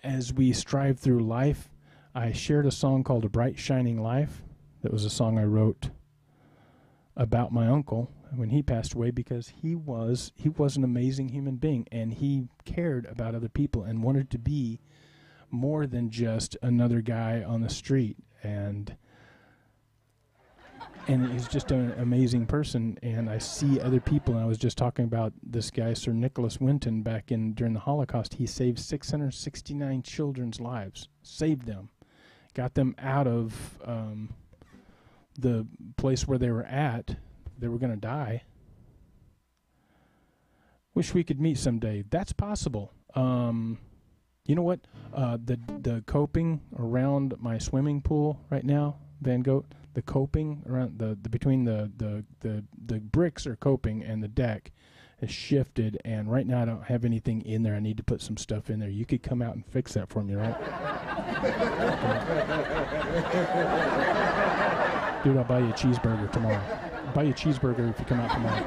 as we strive through life. I shared a song called "A Bright Shining Life." That was a song I wrote about my uncle when he passed away, because he was an amazing human being, and he cared about other people and wanted to be more than just another guy on the street, and he's just an amazing person. And I see other people, and I was just talking about this guy, Sir Nicholas Winton, during the Holocaust. He saved 669 children's lives, saved them, got them out of the place where they were at. They were going to die. Wish we could meet someday. That's possible. You know what? The coping around my swimming pool right now, Van Goat, the coping around between the bricks are coping and the deck has shifted, and right now I don't have anything in there. I need to put some stuff in there. You could come out and fix that for me, right? Dude, I'll buy you a cheeseburger tomorrow. I'll buy you a cheeseburger if you come out tomorrow.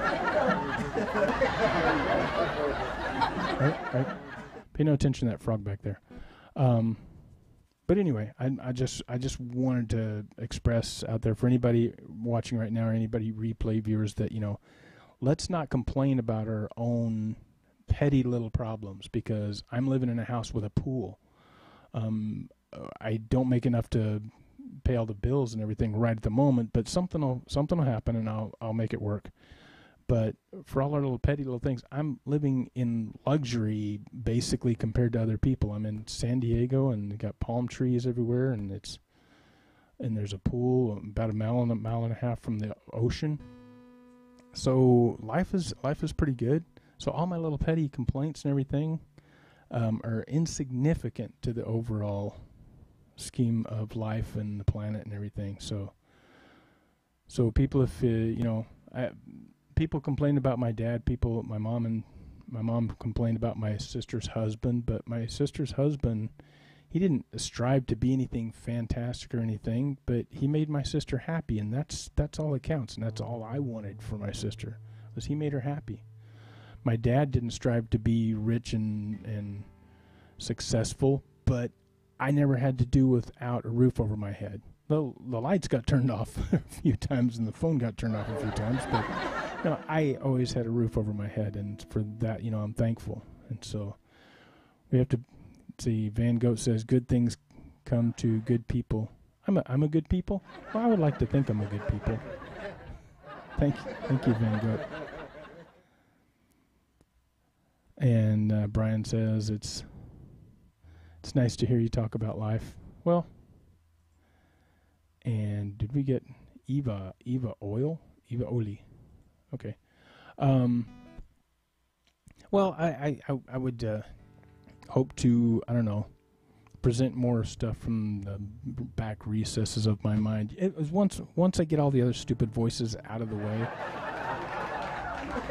Right? Pay no attention to that frog back there. But anyway, I just wanted to express out there for anybody watching right now or anybody replay viewers that, let's not complain about our own petty little problems, because I'm living in a house with a pool. I don't make enough to pay all the bills and everything right at the moment, but something will happen, and I'll make it work. But for all our little petty little things, I'm living in luxury basically compared to other people. I'm in San Diego, and got palm trees everywhere, and there's a pool about a mile and a half from the ocean. So life is pretty good. So all my little petty complaints and everything are insignificant to the overall scheme of life and the planet and everything. So people, if people complain about my dad. My mom complained about my sister's husband, but my sister's husband, he didn't strive to be anything fantastic or anything, but he made my sister happy, and that's all that counts, and that's all I wanted for my sister, was he made her happy. My dad didn't strive to be rich and successful, but I never had to do without a roof over my head. The lights got turned off a few times, and the phone got turned off a few times, but I always had a roof over my head, and for that, I'm thankful. And so we have to see. Van Goat says, "Good things come to good people." I'm a good people. Well, I would like to think I'm a good people. Thank you, Van Goat. And Brian says it's nice to hear you talk about life. Well, and did we get Eva Oli? Okay. Well, I would hope to, present more stuff from the back recesses of my mind. It was once I get all the other stupid voices out of the way,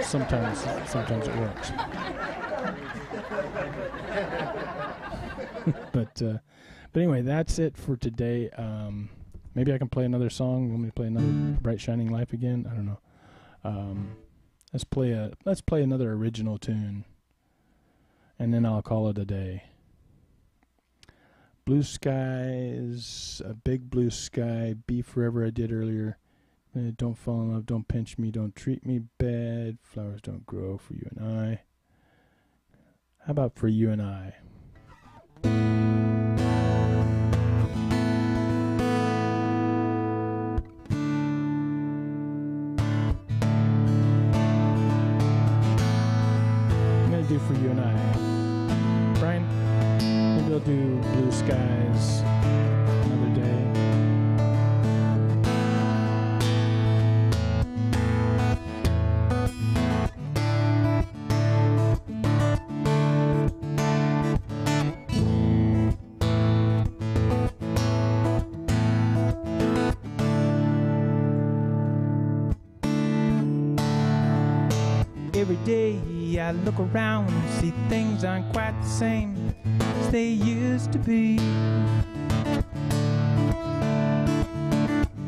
sometimes it works. But anyway, that's it for today. Maybe I can play another song. You want me to play another Bright Shining Life again? I don't know. Let's play another original tune, and then I'll call it a day. Blue skies, a big blue sky, be forever I did earlier. Don't fall in love, don't pinch me, don't treat me bad. Flowers don't grow for you and I. How about for you and I? I'm going to do for you and I. Brian, maybe I'll do Blue Skies another day. Every day I look around and see things aren't quite the same as they used to be.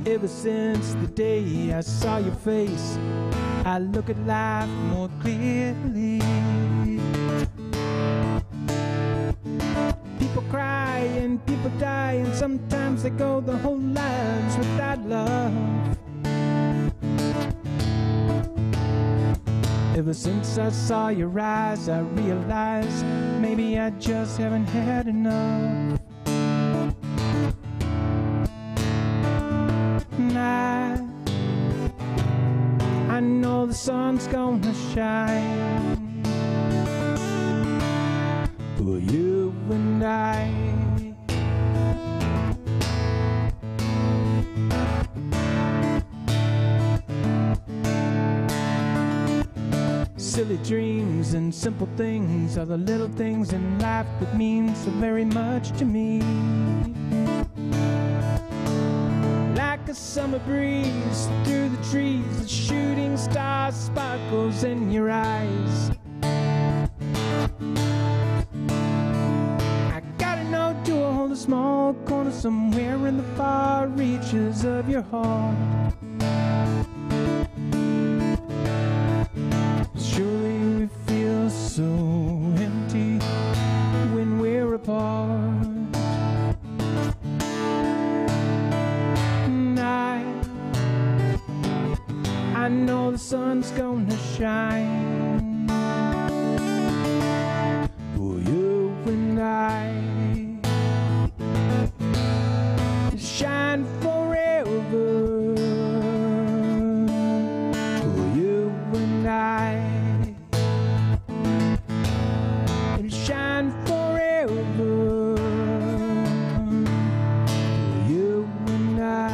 Ever since the day I saw your face, I look at life more clearly. People cry and people die, and sometimes they go their whole lives without love. Ever since I saw your eyes, I realized maybe I just haven't had enough. And I know the sun's gonna shine for you and I. Silly dreams and simple things are the little things in life that mean so very much to me. Like a summer breeze through the trees, a shooting star sparkles in your eyes. I got a note to hold a small corner somewhere in the far reaches of your heart. Surely we feel so empty when we're apart. And I know the sun's gonna shine for you and I. Shine forever for you and I. Shine forever for you and I.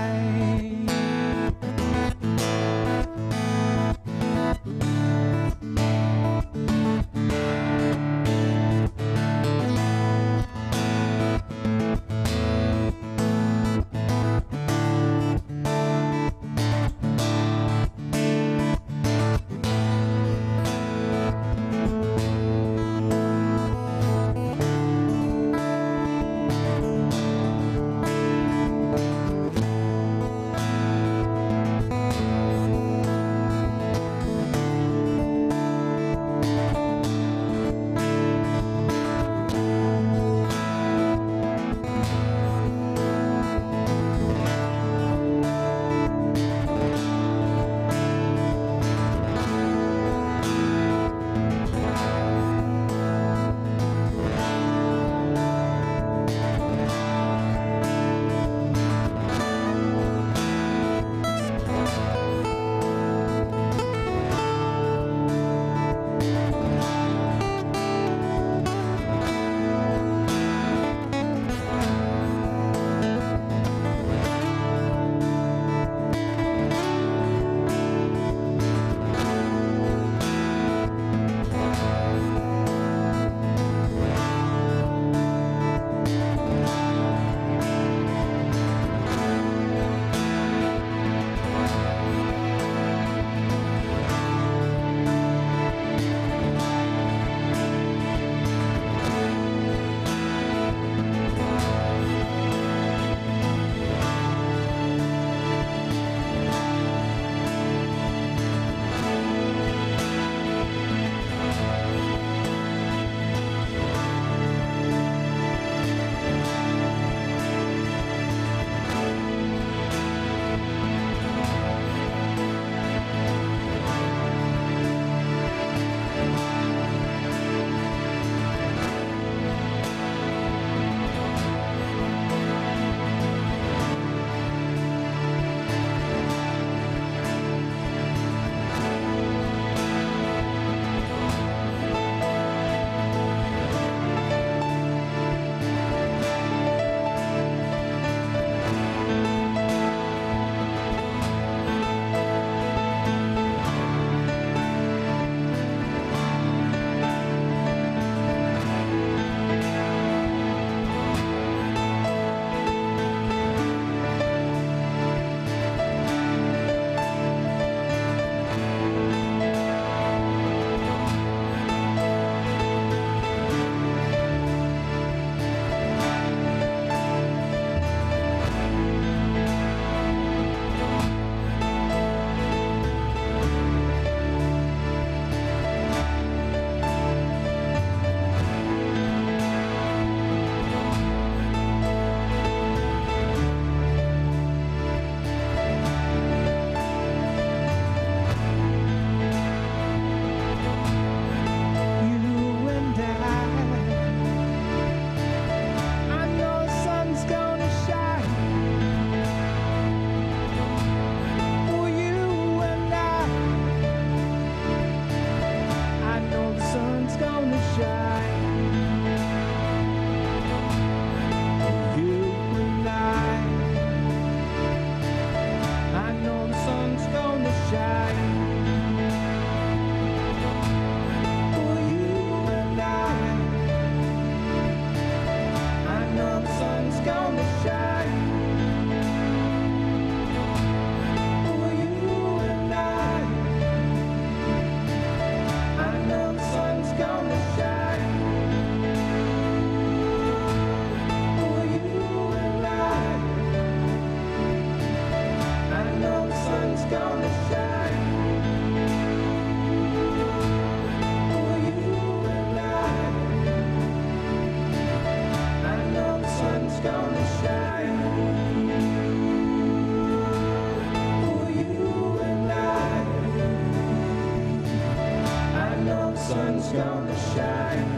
gonna shine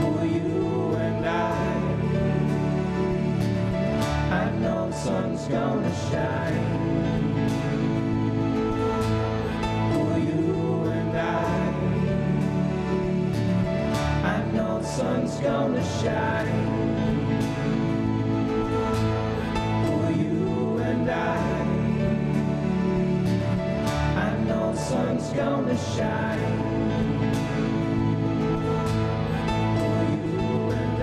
for you and I know the sun's gonna shine for you and I know the sun's gonna shine for you and I know the sun's gonna shine for you and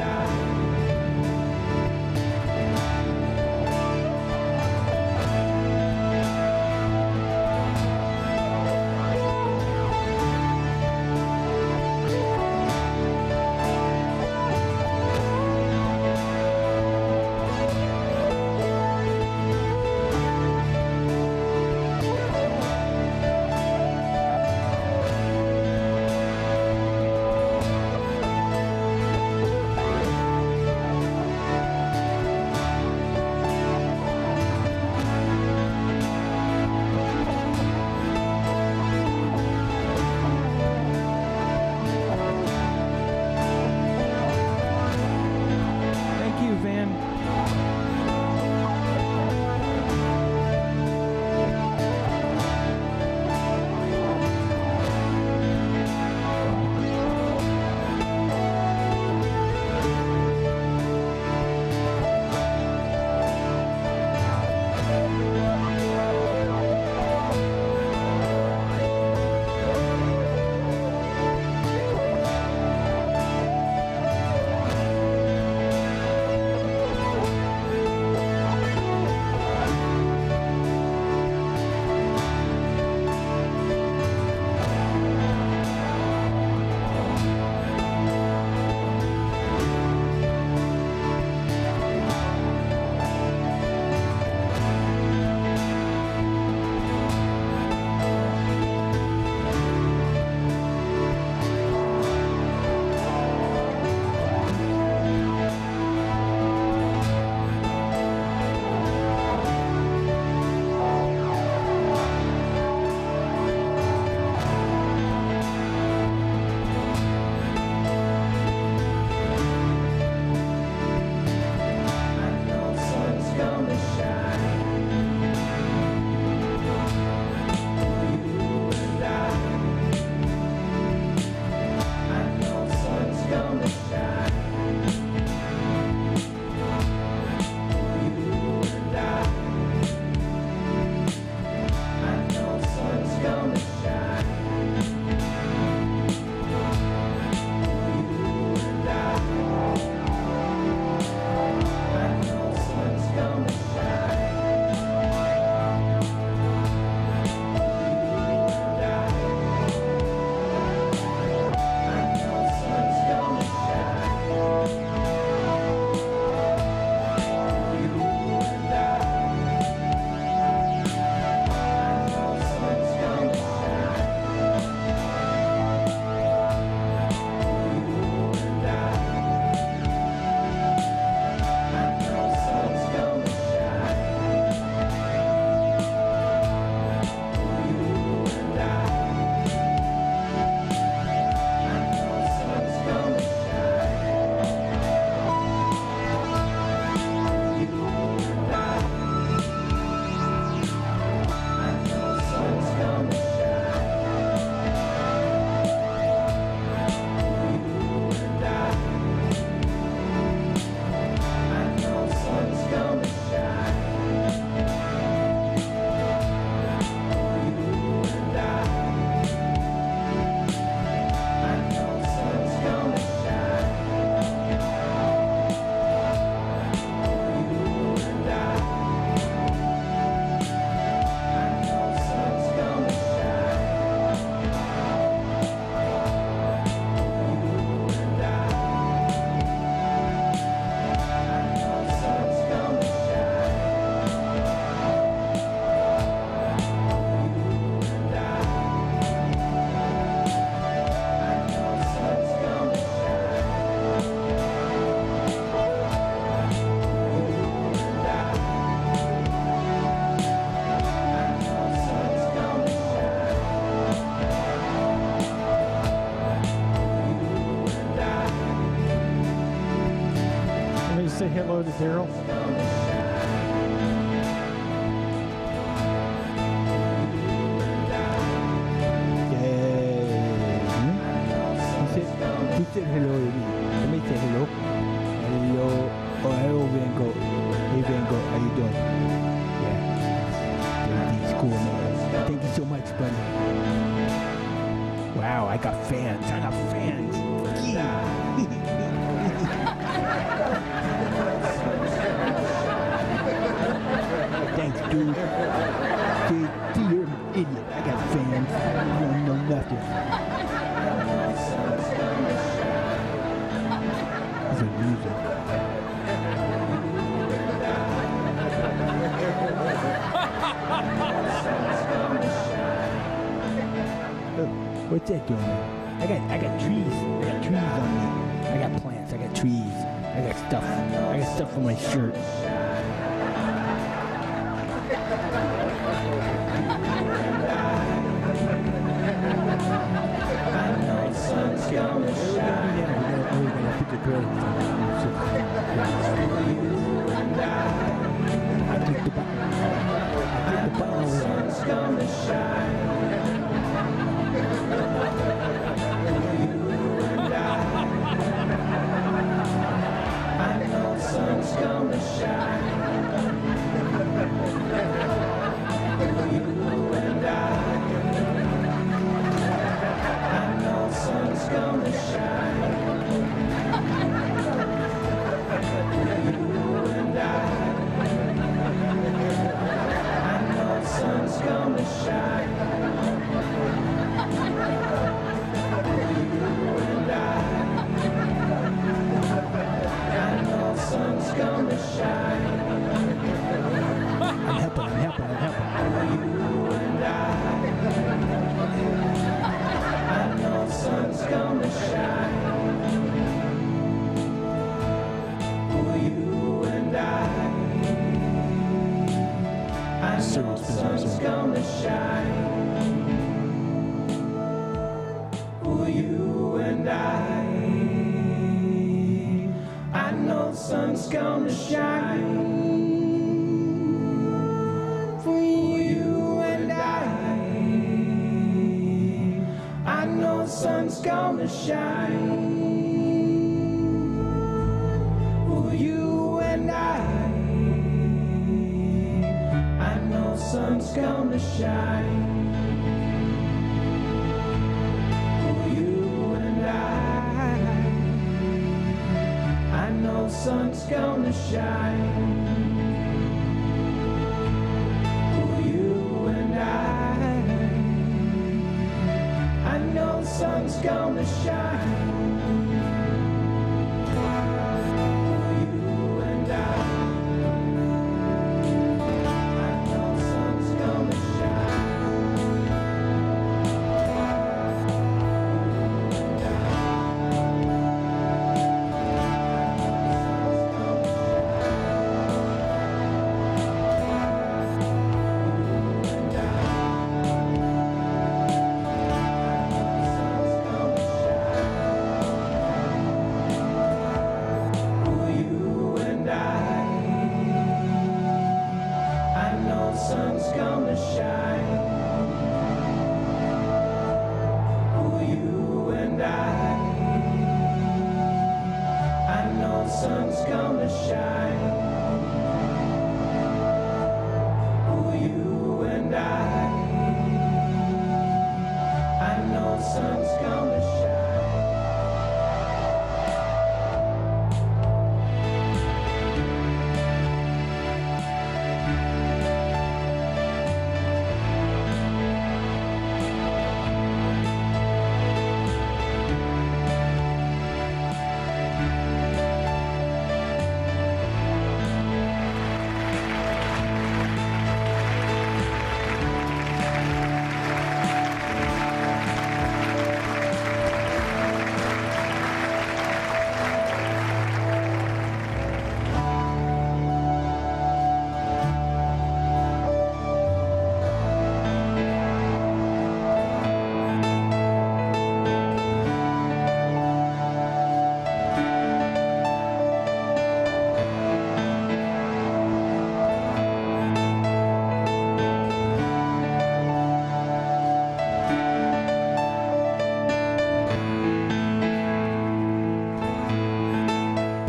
say hello to Daryl? He said hello to me. Let me say hello. Hello. Oh, hello, Van Gogh. Hey, Van Gogh, how you doing? Yeah. He's cool, man. Thank you so much, buddy. Wow, I got fans. I got fans. Yeah. Thanks, dude. See, you're an idiot. I got fans. You don't know nothing. He's a loser. What's that doing? I got trees. I got trees on me. I got plants. I got trees. I got stuff. I got stuff on my shirt.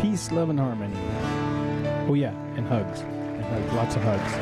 peace, love, and harmony. Oh yeah, and hugs. And hugs. Lots of hugs.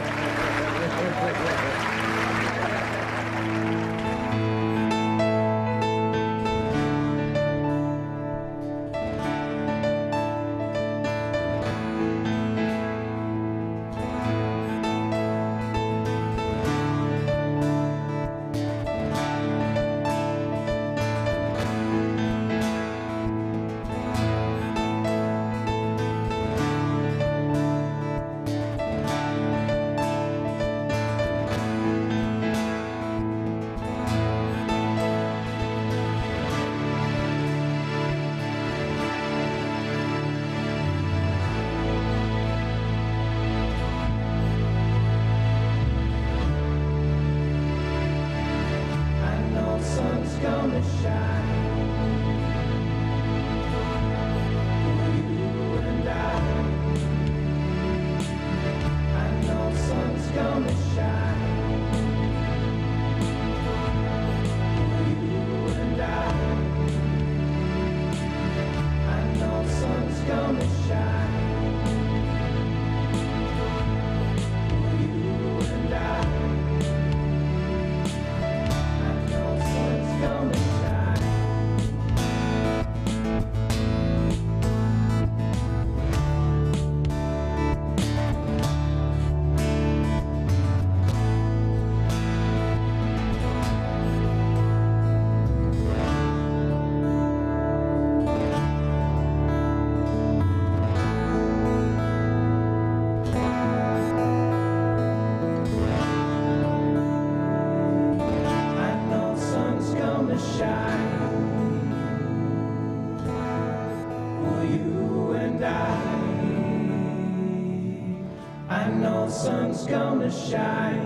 Sun's gonna shine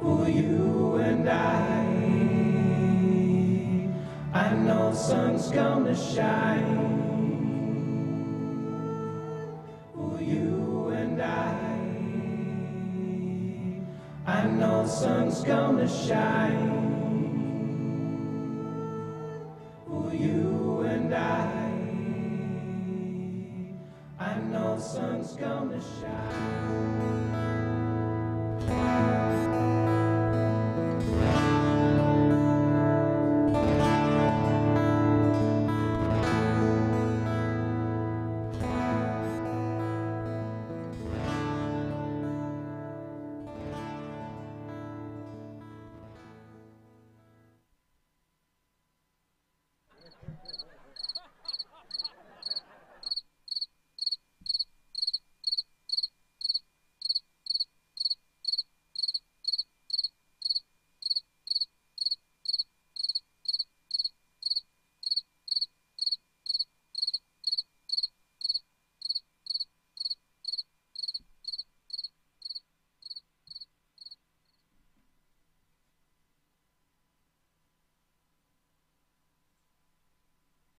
for you and I know sun's gonna shine for you and I know sun's gonna shine for you and I know sun's gonna shine.